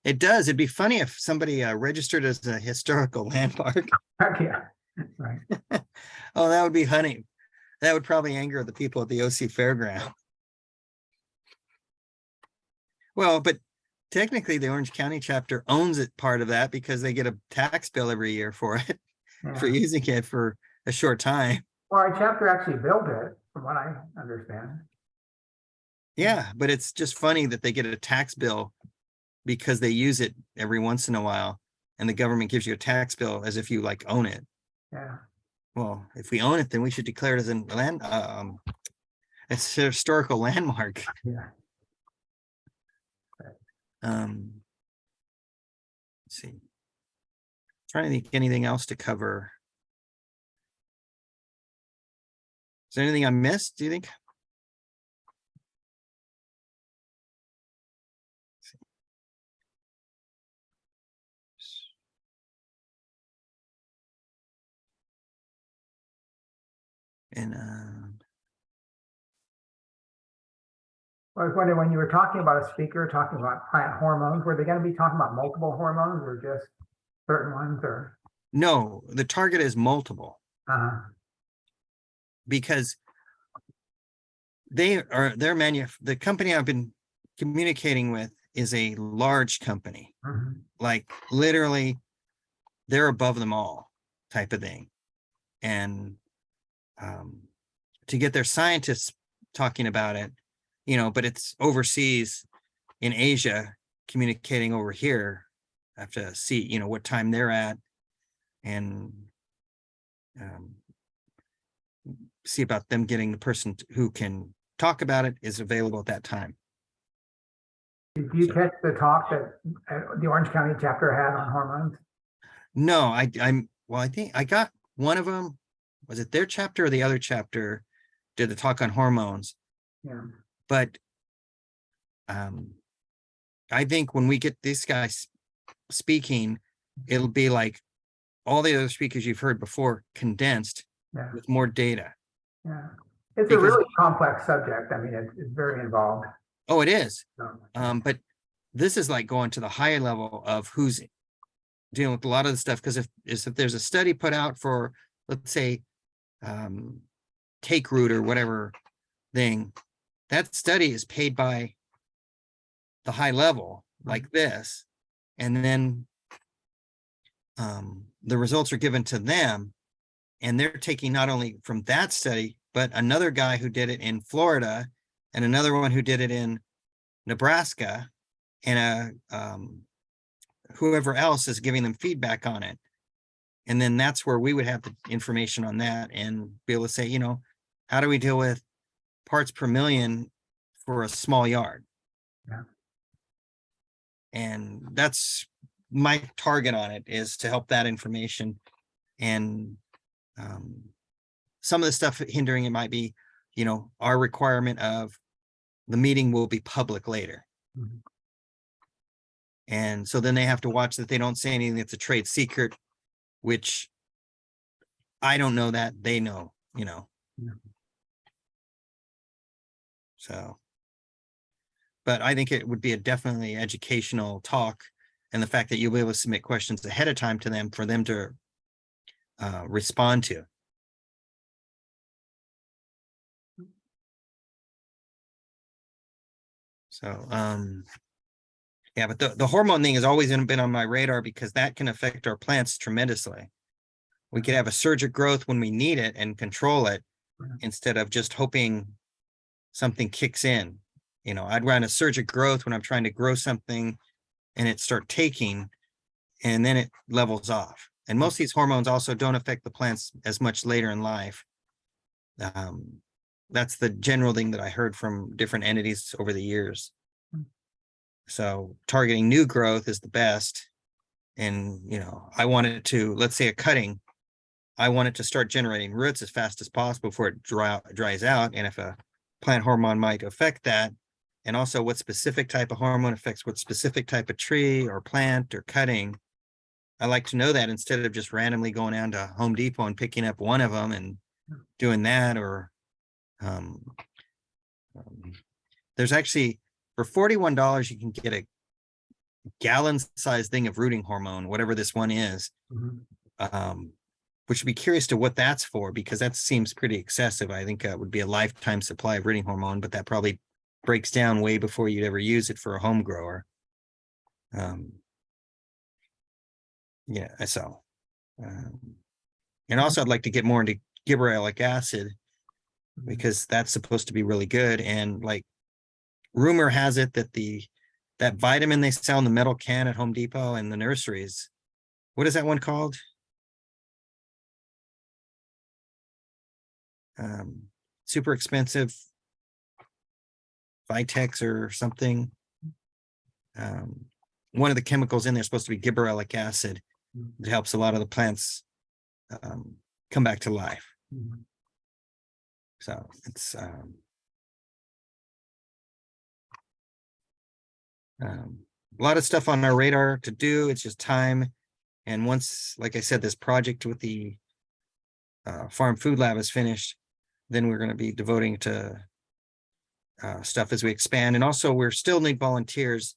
It does. It'd be funny if somebody registered as a historical landmark. Yeah, right. Oh, that would be honey. That would probably anger the people at the OC Fairground. Well, but technically the Orange County chapter owns it, part of that, because they get a tax bill every year for it, for using it for a short time. Well, our chapter actually built it, from what I understand. Yeah, but it's just funny that they get a tax bill because they use it every once in a while, and the government gives you a tax bill as if you like own it. Yeah. Well, if we own it, then we should declare it as it's a historical landmark. Yeah. Let's see. Trying to think anything else to cover. Is there anything I missed, do you think? And I was wondering, when you were talking about a speaker, talking about plant hormones, were they going to be talking about multiple hormones or just certain ones, or? no, the target is multiple, because the company I've been communicating with is a large company. Like literally they're above them all type of thing. And to get their scientists talking about it, but it's overseas in Asia communicating over here. I have to see, what time they're at, and see about them getting the person who can talk about it is available at that time. Did you So, catch the talk that the Orange County chapter had on hormones? no, well, I think I got one of them. Was it their chapter or the other chapter did the talk on hormones? Yeah, But I think when we get this guy speaking, it'll be like all the other speakers you've heard before condensed yeah, with more data. yeah. It's a Because, really complex subject. I mean, it's very involved. oh, it is. So, But this is like going to the higher level of who's dealing with a lot of the stuff. Because if there's a study put out for, let's say, take root or whatever thing, that study is paid by the high level like this, and then the results are given to them, and they're taking not only from that study, but another guy who did it in Florida and another one who did it in Nebraska, and whoever else is giving them feedback on it. And then that's where we would have the information on that and be able to say, how do we deal with parts per million for a small yard? Yeah. And that's my target on it, is to help that information. And some of the stuff hindering it might be, our requirement of the meeting will be public later. Mhm. And so then they have to watch that they don't say anything that's a trade secret, which I don't know that they know. Yeah. So, but I think it would be a definitely educational talk, and the fact that you'll be able to submit questions ahead of time to them for them to respond to. So, yeah, but the hormone thing has always been on my radar, because that can affect our plants tremendously. We could have a surge of growth when we need it and control it, instead of just hoping something kicks in. I'd run a surge of growth when I'm trying to grow something and it start taking, and then it levels off. And most of these hormones also don't affect the plants as much later in life. That's the general thing that I heard from different entities over the years. So targeting new growth is the best. And, I want it to, let's say a cutting, I want it to start generating roots as fast as possible before it dries out. And if a plant hormone might affect that, and also what specific type of hormone affects what specific type of tree or plant or cutting, I like to know that, instead of just randomly going down to Home Depot and picking up one of them and doing that. Or there's actually, for $41, you can get a gallon sized thing of rooting hormone, whatever this one is. Which would be curious to what that's for, because that seems pretty excessive. I think it would be a lifetime supply of rooting hormone, but that probably breaks down way before you'd ever use it for a home grower. Yeah, so and also I'd like to get more into gibberellic acid, because that's supposed to be really good. And like, rumor has it that that vitamin they sell in the metal can at Home Depot and the nurseries, what is that one called? Super expensive, Vitex or something. One of the chemicals in there is supposed to be gibberellic acid. It helps a lot of the plants come back to life. So it's a lot of stuff on our radar to do. It's just time. And once, like I said, this project with the Farm Food Lab is finished, then we're going to be devoting to stuff as we expand. And also, we're still need volunteers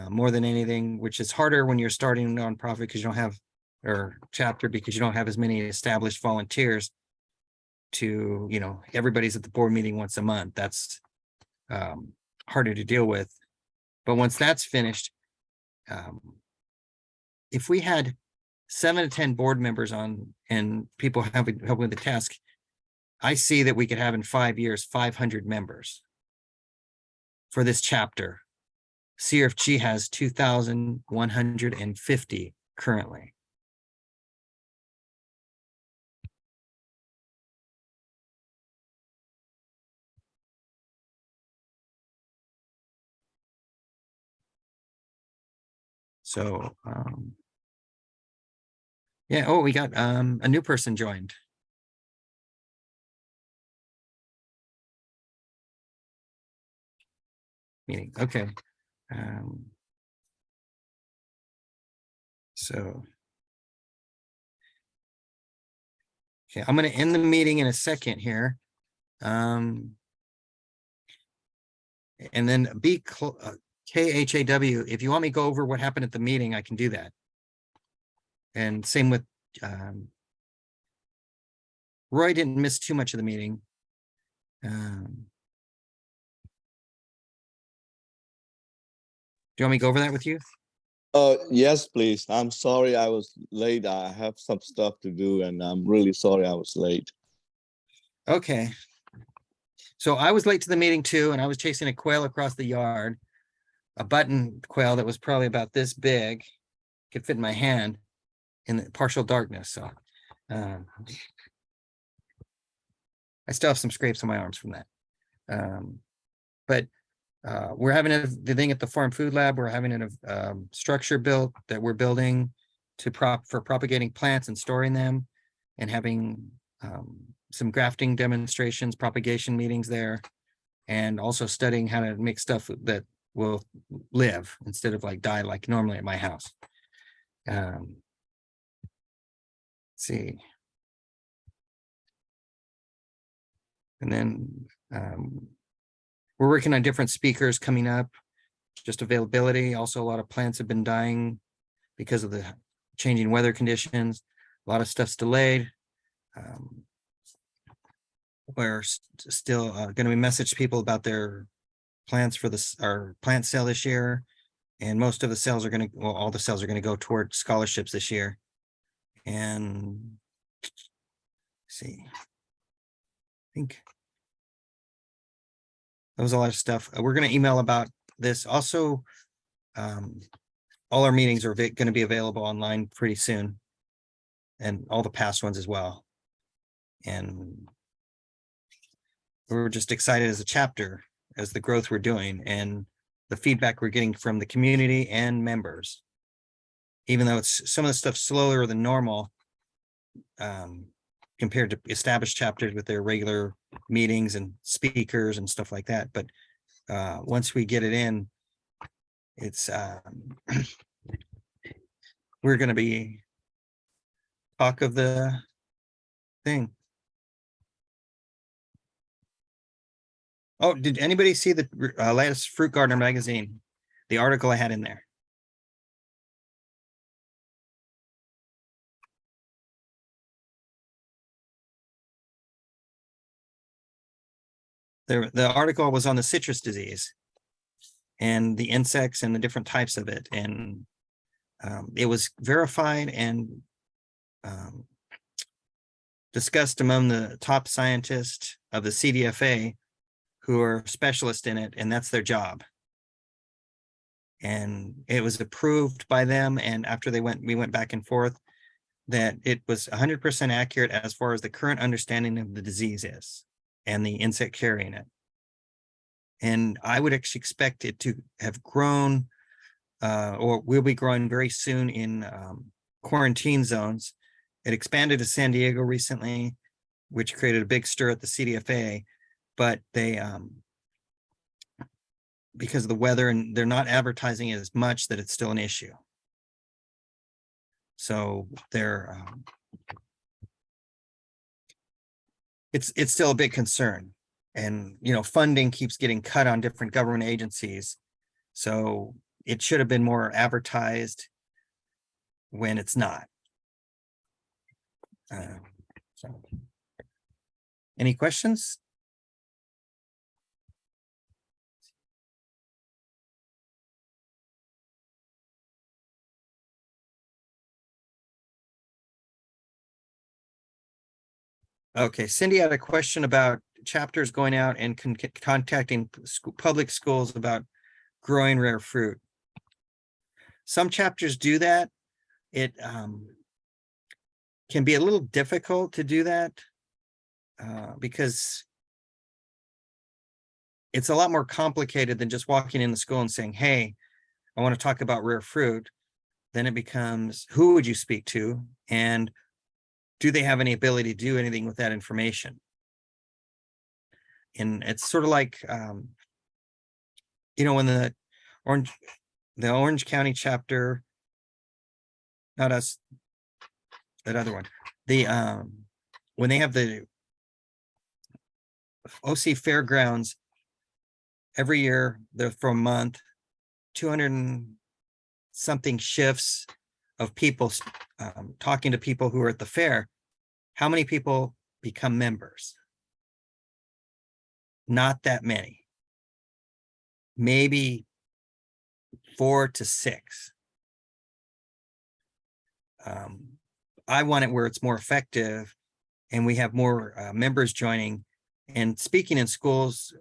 more than anything, which is harder when you're starting a nonprofit, because you don't have, or chapter, because you don't have as many established volunteers to, everybody's at the board meeting once a month. That's harder to deal with. But once that's finished, if we had 7 to 10 board members on and people helping with the task, I see that we could have in 5 years 500 members for this chapter. CRFG has 2,150 currently. So, yeah, oh, we got a new person joined. Meeting, okay. So. Okay, I'm gonna end the meeting in a second here. And then KHAW, if you want me to go over what happened at the meeting, I can do that. And same with Roy didn't miss too much of the meeting. Do you want me to go over that with you? Yes, please. I'm sorry I was late. I have some stuff to do, and I'm really sorry I was late. Okay. So I was late to the meeting too, and I was chasing a quail across the yard, a button quail that was probably about this big, could fit in my hand in the partial darkness. So I still have some scrapes on my arms from that. But we're having the thing at the Farm Food Lab. We're having a structure built that we're building for propagating plants and storing them, and having some grafting demonstrations, propagation meetings there, and also studying how to make stuff that will live instead of like die like normally at my house. Let's see. And then we're working on different speakers coming up, just availability. Also, a lot of plants have been dying because of the changing weather conditions. A lot of stuff's delayed. We're still going to message people about their plans for our plant sale this year. And most of the sales are going to, well, all the sales are going to go toward scholarships this year. And let's see, I think that was a lot of stuff. We're going to email about this. Also, all our meetings are going to be available online pretty soon, and all the past ones as well. And we're just excited as a chapter, as the growth we're doing and the feedback we're getting from the community and members. Even though it's some of the stuff slower than normal, compared to established chapters with their regular meetings and speakers and stuff like that. But once we get it in, it's we're going to be talk of the thing. Oh, did anybody see the latest Fruit Gardener magazine? The article I had in there. The article was on the citrus disease and the insects and the different types of it. And it was verified and discussed among the top scientists of the CDFA who are specialists in it, and that's their job. And it was approved by them. And after we went back and forth, that it was 100% accurate as far as the current understanding of the disease is and the insect carrying it. And I would actually expect it to have grown or will be growing very soon in quarantine zones. It expanded to San Diego recently, which created a big stir at the CDFA, but they, because of the weather, and they're not advertising it as much, that it's still an issue. So they're, it's still a big concern. And, you know, funding keeps getting cut on different government agencies. So it should have been more advertised when it's not. So, any questions? Okay, Cindy had a question about chapters going out and contacting public schools about growing rare fruit. Some chapters do that. It can be a little difficult to do that because it's a lot more complicated than just walking in the school and saying, hey, I want to talk about rare fruit. then it becomes, who would you speak to? And do they have any ability to do anything with that information? And it's sort of like, when the Orange County chapter, not us, that other one, when they have the OC Fairgrounds every year, they're for a month, 200 and something shifts of people talking to people who are at the fair. How many people become members? Not that many. Maybe 4 to 6. I want it where it's more effective and we have more members joining and speaking in schools.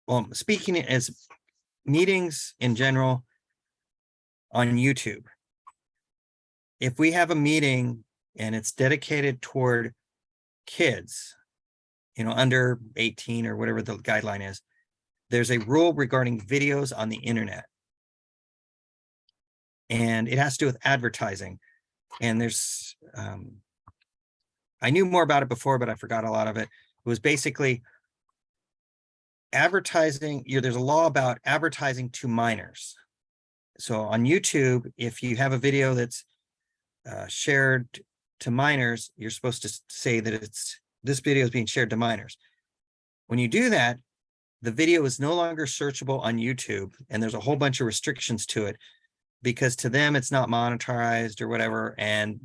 Well, speaking as meetings in general on YouTube. If we have a meeting and it's dedicated toward kids, under 18 or whatever the guideline is, there's a rule regarding videos on the internet. And it has to do with advertising. And there's, I knew more about it before, but I forgot a lot of it. It was basically advertising. There's a law about advertising to minors. So on YouTube, if you have a video that's shared to minors, you're supposed to say that this video is being shared to minors. When you do that, the video is no longer searchable on YouTube, and there's a whole bunch of restrictions to it because to them it's not monetized or whatever, and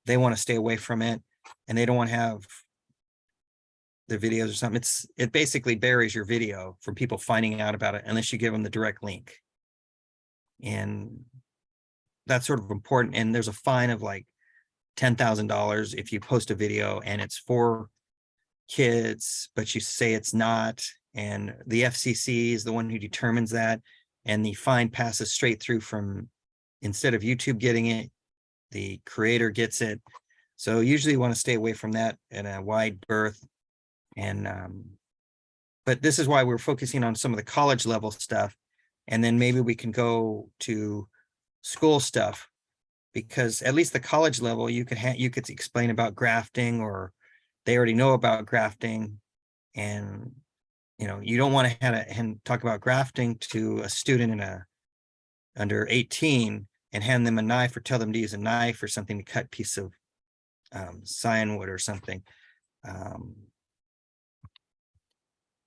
they want to stay away from it, and they don't want to have their videos or something. It basically buries your video from people finding out about it unless you give them the direct link. And that's sort of important. And there's a fine of like $10,000 if you post a video and it's for kids, but you say it's not. And the FCC is the one who determines that. And the fine passes straight through from, instead of YouTube getting it, the creator gets it. So usually you want to stay away from that in a wide berth. And, but this is why we're focusing on some of the college level stuff. And then maybe we can go to school stuff, because at least the college level, you could explain about grafting, or they already know about grafting. And, you don't want to talk about grafting to a student under 18 and hand them a knife or tell them to use a knife or something to cut a piece of cyanwood or something.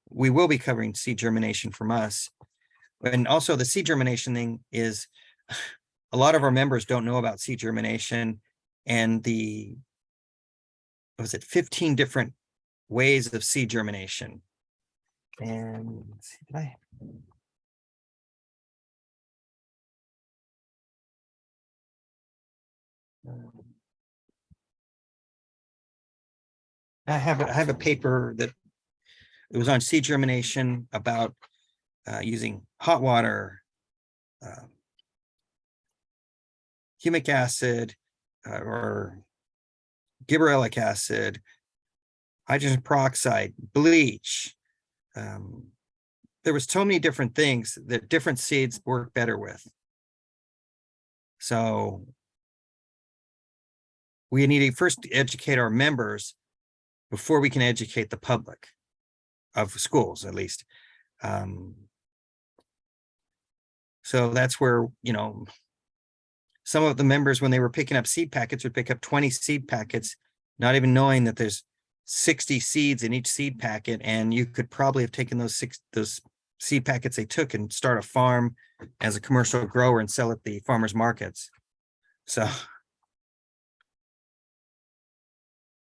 We will be covering seed germination from us. And also the seed germination thing is, a lot of our members don't know about seed germination and 15 different ways of seed germination. And let's see, did I have a paper that it was on seed germination about using hot water, humic acid, or gibberellic acid, hydrogen peroxide, bleach. There was so many different things that different seeds work better with. So we need to first educate our members before we can educate the public of schools, at least. So that's where, some of the members, when they were picking up seed packets, would pick up 20 seed packets, not even knowing that there's 60 seeds in each seed packet. And you could probably have taken those seed packets they took and start a farm as a commercial grower and sell at the farmers markets. So,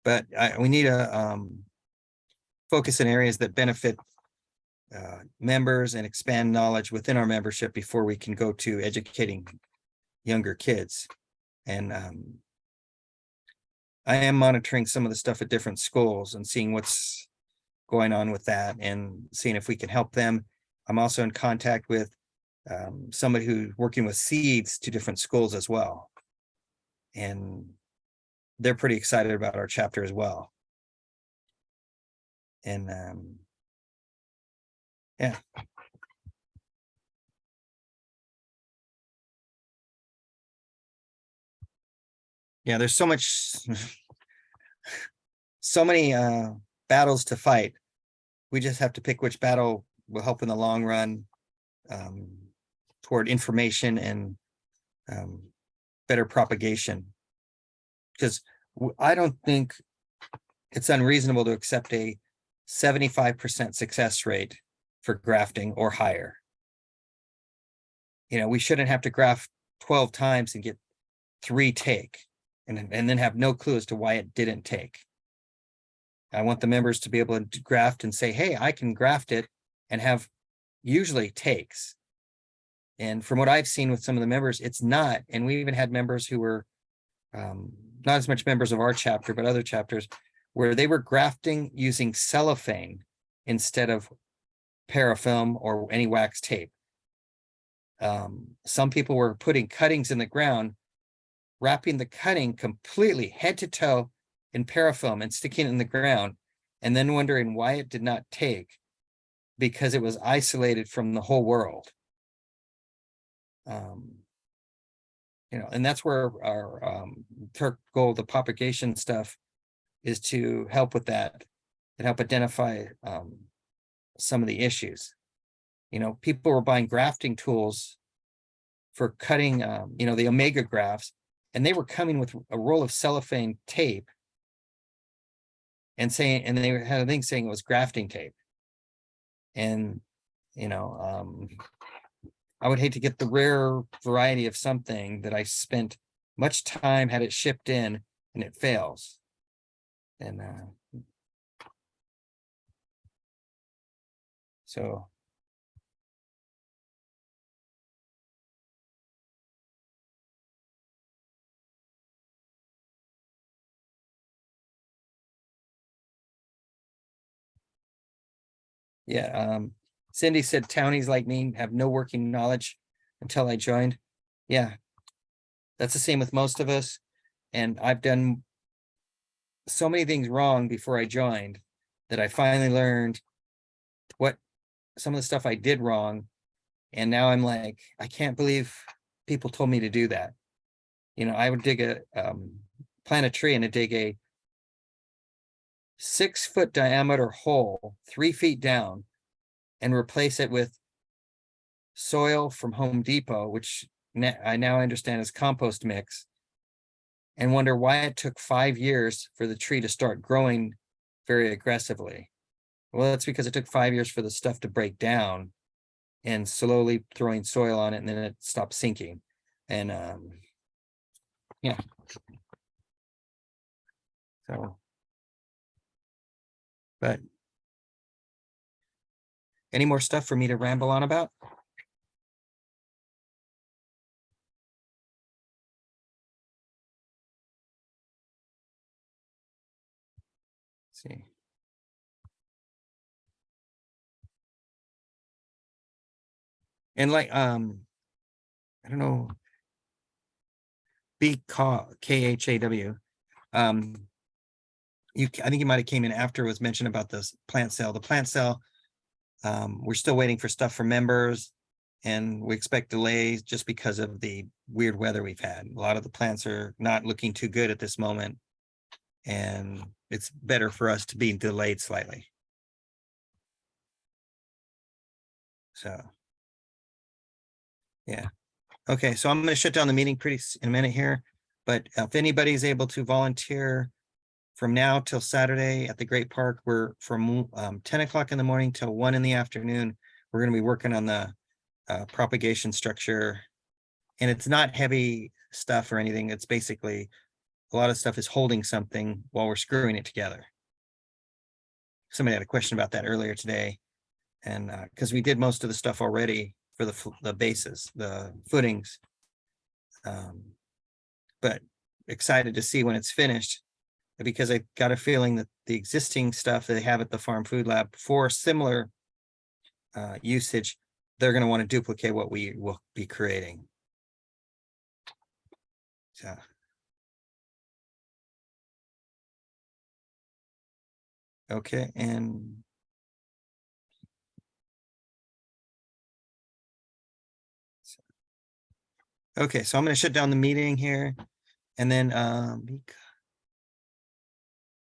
but we need to focus in areas that benefit members and expand knowledge within our membership before we can go to educating younger kids. And I am monitoring some of the stuff at different schools and seeing what's going on with that and seeing if we can help them. I'm also in contact with somebody who's working with seeds to different schools as well. And they're pretty excited about our chapter as well. And yeah. Yeah, there's so much, so many battles to fight. We just have to pick which battle will help in the long run um, toward information and better propagation. Because I don't think it's unreasonable to accept a 75% success rate for grafting or higher. You know, we shouldn't have to graft 12 times and get 3 take and then have no clue as to why it didn't take. I want the members to be able to graft and say, hey, I can graft it and have usually takes. And from what I've seen with some of the members, it's not. And we even had members who were not as much members of our chapter, but other chapters where they were grafting using cellophane instead of parafilm or any wax tape. Some people were putting cuttings in the ground, wrapping the cutting completely head to toe in parafilm and sticking it in the ground, and then wondering why it did not take because it was isolated from the whole world. You know, and that's where our Turk goal, the propagation stuff, is to help with that and help identify some of the issues. You know, people were buying grafting tools for cutting, you know, the omega grafts, and they were coming with a roll of cellophane tape and saying, and they had a thing saying it was grafting tape. And, you know, I would hate to get the rare variety of something that I spent much time, had it shipped in, and it fails. And so. Yeah, Cindy said townies like me have no working knowledge until I joined. Yeah, that's the same with most of us. And I've done so many things wrong before I joined that I finally learned what some of the stuff I did wrong. And now I'm like, I can't believe people told me to do that. You know, I would dig a plant a tree and dig a 6-foot diameter hole 3 feet down and replace it with soil from Home Depot, which I now understand is compost mix, and wonder why it took 5 years for the tree to start growing very aggressively. Well, that's because it took 5 years for the stuff to break down and slowly throwing soil on it, and then it stopped sinking. And yeah. So, but any more stuff for me to ramble on about? Let's see. And like, I don't know, BKHAW. I think you might have came in after it was mentioned about this plant cell. The plant cell, we're still waiting for stuff from members, and we expect delays just because of the weird weather we've had. A lot of the plants are not looking too good at this moment, and it's better for us to be delayed slightly. So, yeah. Okay, so I'm going to shut down the meeting in a minute here, but if anybody's able to volunteer from now till Saturday at the Great Park, we're from 10 o'clock in the morning till 1 in the afternoon. We're going to be working on the propagation structure, and it's not heavy stuff or anything. It's basically a lot of stuff is holding something while we're screwing it together. Somebody had a question about that earlier today, and because we did most of the stuff already for the bases, the footings, but excited to see when it's finished, because I got a feeling that the existing stuff that they have at the Farm Food Lab for similar usage, they're going to want to duplicate what we will be creating. So Okay, and okay, so I'm gonna shut down the meeting here and then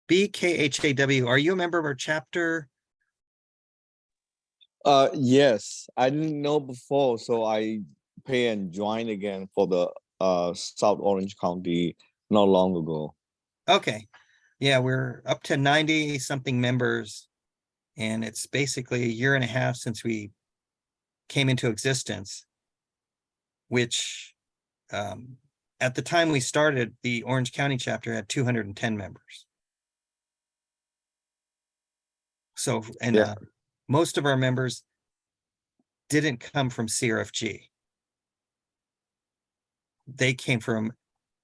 BKHAW, are you a member of our chapter? Yes, I didn't know before, so I pay and join again for the South Orange County not long ago. Okay, yeah, we're up to 90 something members. And it's basically a year and a half since we came into existence, which at the time we started, the Orange County chapter had 210 members. So, and Yeah. most of our members didn't come from CRFG. They came from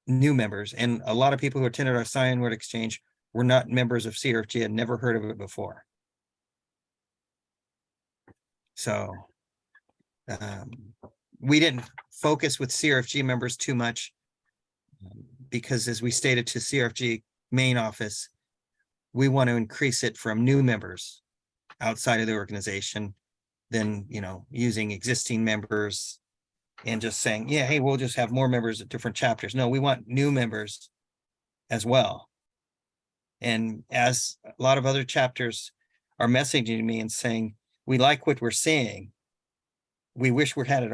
new members, and a lot of people who attended our sign word exchange were not members of CRFG, had never heard of it before. So we didn't focus with CRFG members too much because, as we stated to CRFG main office, we want to increase it from new members outside of the organization than, using existing members and just saying, yeah, hey, we'll just have more members at different chapters. No, we want new members as well. And as a lot of other chapters are messaging me and saying, we like what we're seeing, we wish we had it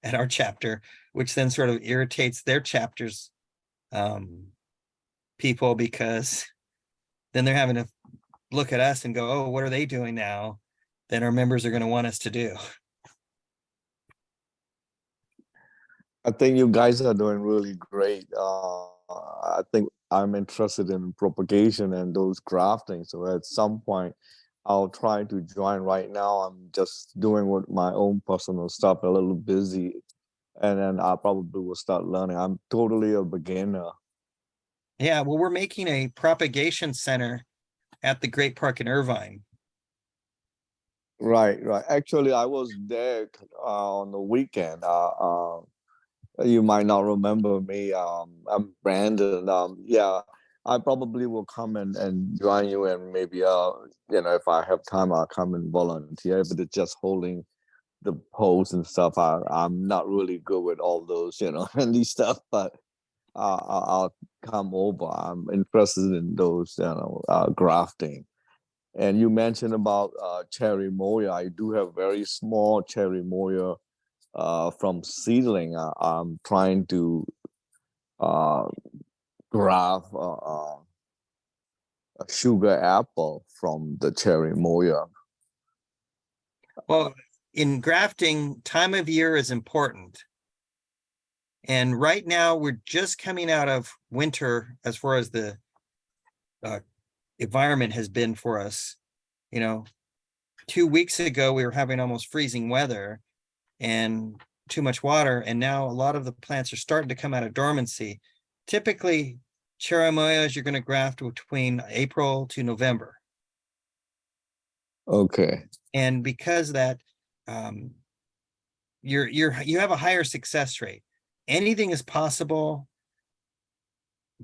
at our chapter, which then sort of irritates their chapters people, because then they're having to look at us and go, oh, what are they doing now that our members are going to want us to do? I think you guys are doing really great. I think I'm interested in propagation and those grafting. So at some point, I'll try to join. Right now, I'm just doing with my own personal stuff, a little busy, and then I probably will start learning. I'm totally a beginner. Yeah, well, we're making a propagation center at the Great Park in Irvine. Right, right. Actually, I was there on the weekend. You might not remember me. I'm Brandon. Yeah, I probably will come and join you, and maybe if I have time, I'll come and volunteer. But it's just holding the posts and stuff. I'm not really good with all those, handy stuff. But I'll come over. I'm interested in those, grafting. And you mentioned about cherry moya. I do have very small cherry moya from seedling. I'm trying to graft a sugar apple from the cherry moya. Well, in grafting, time of year is important. And right now, we're just coming out of winter as far as the environment has been for us. 2 weeks ago, we were having almost freezing weather and too much water. And now a lot of the plants are starting to come out of dormancy. Typically, cherimoyas, you're going to graft between April to November. Okay. And because that, you have a higher success rate. Anything is possible,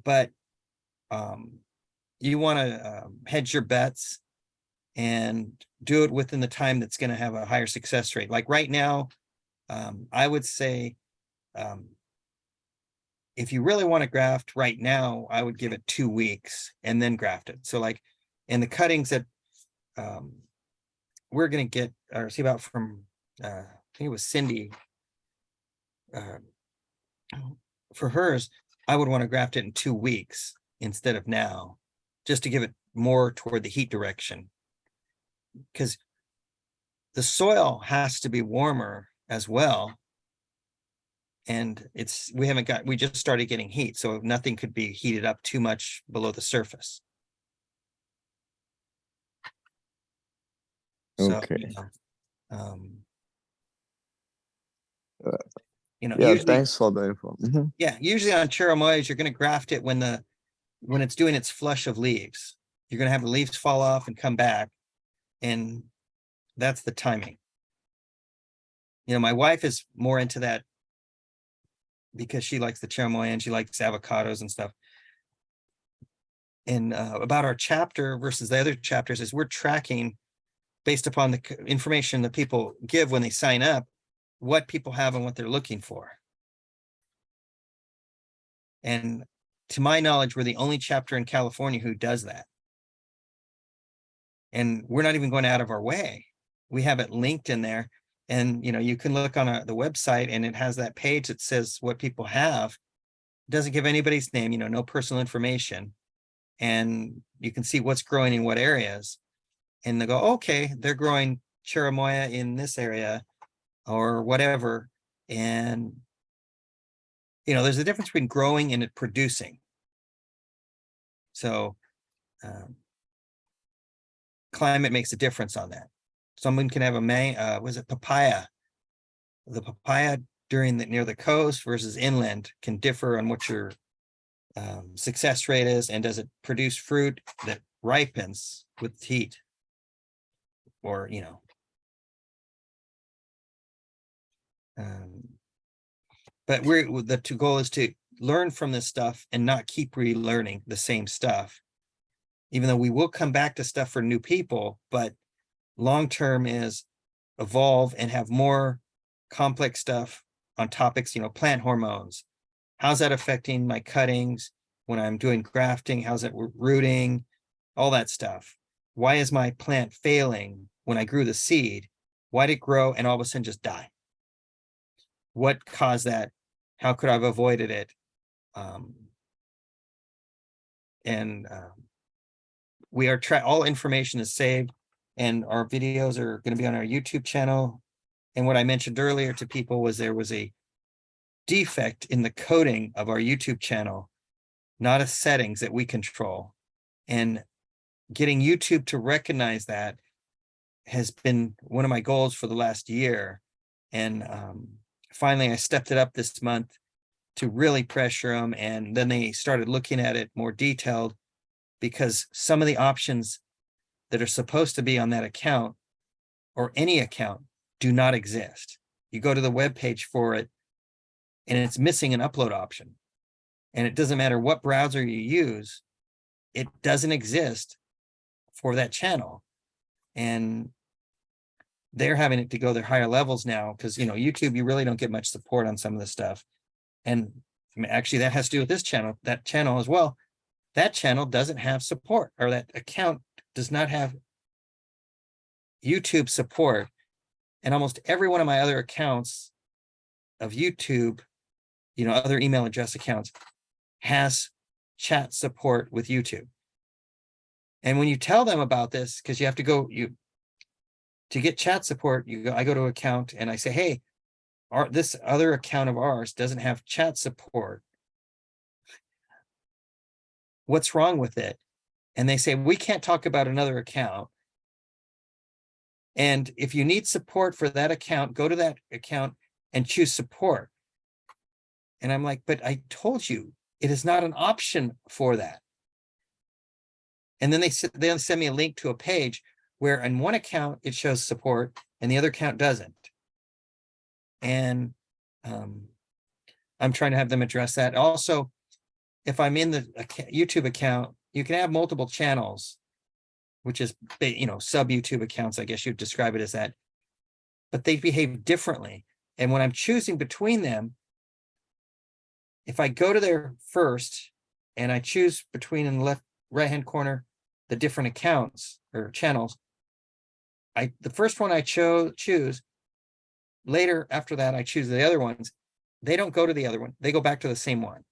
but you want to hedge your bets and do it within the time that's going to have a higher success rate. Like right now, I would say, if you really want to graft right now, I would give it 2 weeks and then graft it. So like in the cuttings that we're going to get or see about from, I think it was Cindy, for hers, I would want to graft it in 2 weeks instead of now, just to give it more toward the heat direction. Because the soil has to be warmer as well. And we just started getting heat, so nothing could be heated up too much below the surface. So, Okay. Yeah, usually, thanks for the info. yeah, usually on cherimoyas, you're going to graft it when it's doing its flush of leaves. You're going to have the leaves fall off and come back, and that's the timing. My wife is more into that because she likes the cherimoya and she likes avocados and stuff. about our chapter versus the other chapters is we're tracking based upon the information that people give when they sign up, what people have and what they're looking for. And to my knowledge, we're the only chapter in California who does that. And we're not even going out of our way. We have it linked in there. And, you can look on the website and it has that page that says what people have. It doesn't give anybody's name, no personal information. And you can see what's growing in what areas. And they go, okay, they're growing cherimoya in this area or whatever. And, there's a difference between growing and producing. So climate makes a difference on that. Someone can have a papaya. The papaya near the coast versus inland can differ on what your success rate is, and does it produce fruit that ripens with heat, or but the goal is to learn from this stuff and not keep relearning the same stuff, even though we will come back to stuff for new people, but long term is evolve and have more complex stuff on topics, plant hormones. How's that affecting my cuttings when I'm doing grafting? How's it rooting? All that stuff. Why is my plant failing when I grew the seed? Why did it grow and all of a sudden just die? What caused that? How could I have avoided it? We are all information is saved, and our videos are going to be on our YouTube channel. And what I mentioned earlier to people was there was a defect in the coding of our YouTube channel, not a settings that we control. And getting YouTube to recognize that has been one of my goals for the last year. And finally, I stepped it up this month to really pressure them. And then they started looking at it more detailed, because some of the options that are supposed to be on that account or any account do not exist. You go to the web page for it and it's missing an upload option. And it doesn't matter what browser you use, it doesn't exist for that channel. And they're having it to go their higher levels now, because YouTube, you really don't get much support on some of this stuff. And actually that has to do with this channel, that channel as well. That channel doesn't have support, or that account does not have YouTube support. And almost every one of my other accounts of YouTube, other email address accounts, has chat support with YouTube. And when you tell them about this, because you have to go, to get chat support, I go to account and I say, hey, this other account of ours doesn't have chat support. What's wrong with it? And they say, we can't talk about another account. And if you need support for that account, go to that account and choose support. And I'm like, but I told you it is not an option for that. And then they send me a link to a page where in one account it shows support and the other account doesn't. And I'm trying to have them address that. Also, if I'm in the YouTube account, you can have multiple channels, which is, sub YouTube accounts, I guess you'd describe it as that, but they behave differently. And when I'm choosing between them, if I go to there first and I choose between, in the right-hand corner, the different accounts or channels, the first one I choose, later after that, I choose the other ones. They don't go to the other one. They go back to the same one.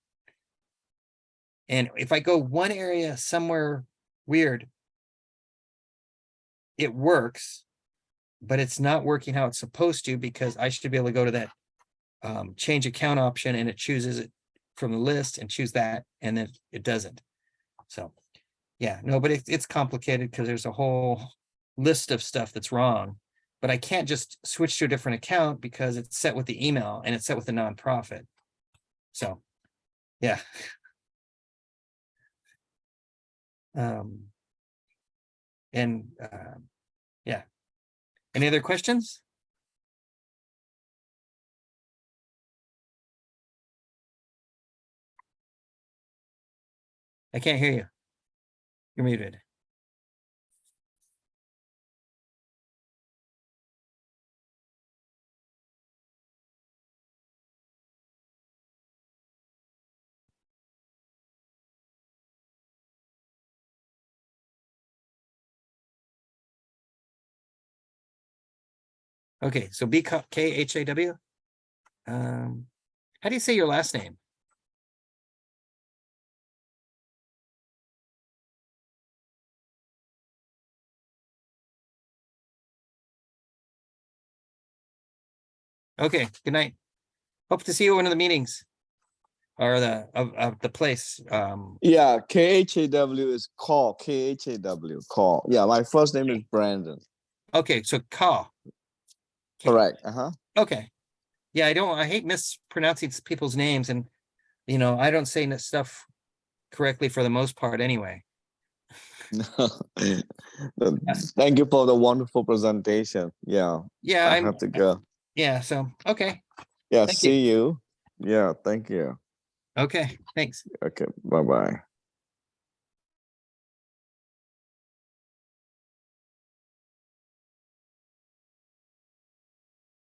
And if I go one area somewhere weird, it works, but it's not working how it's supposed to, because I should be able to go to that change account option and it chooses it from the list and choose that, and then it doesn't. So yeah, no, but it's complicated because there's a whole list of stuff that's wrong, but I can't just switch to a different account because it's set with the email and it's set with the nonprofit. So yeah. Yeah. Any other questions? I can't hear you. You're muted. Okay, so Khaw. How do you say your last name? Okay, good night. Hope to see you in one of the meetings or of the place. Yeah, KHAW is call. KHAW call. Yeah, my first name is Brandon. Okay, so Khaw. Correct. Uh-huh. Okay. Yeah, I hate mispronouncing people's names, and I don't say stuff correctly for the most part anyway. Thank you for the wonderful presentation. Yeah, Yeah, I have to go. yeah, so okay. Yeah, Thank you. see you. Yeah, thank you. Okay, thanks. Okay, bye-bye.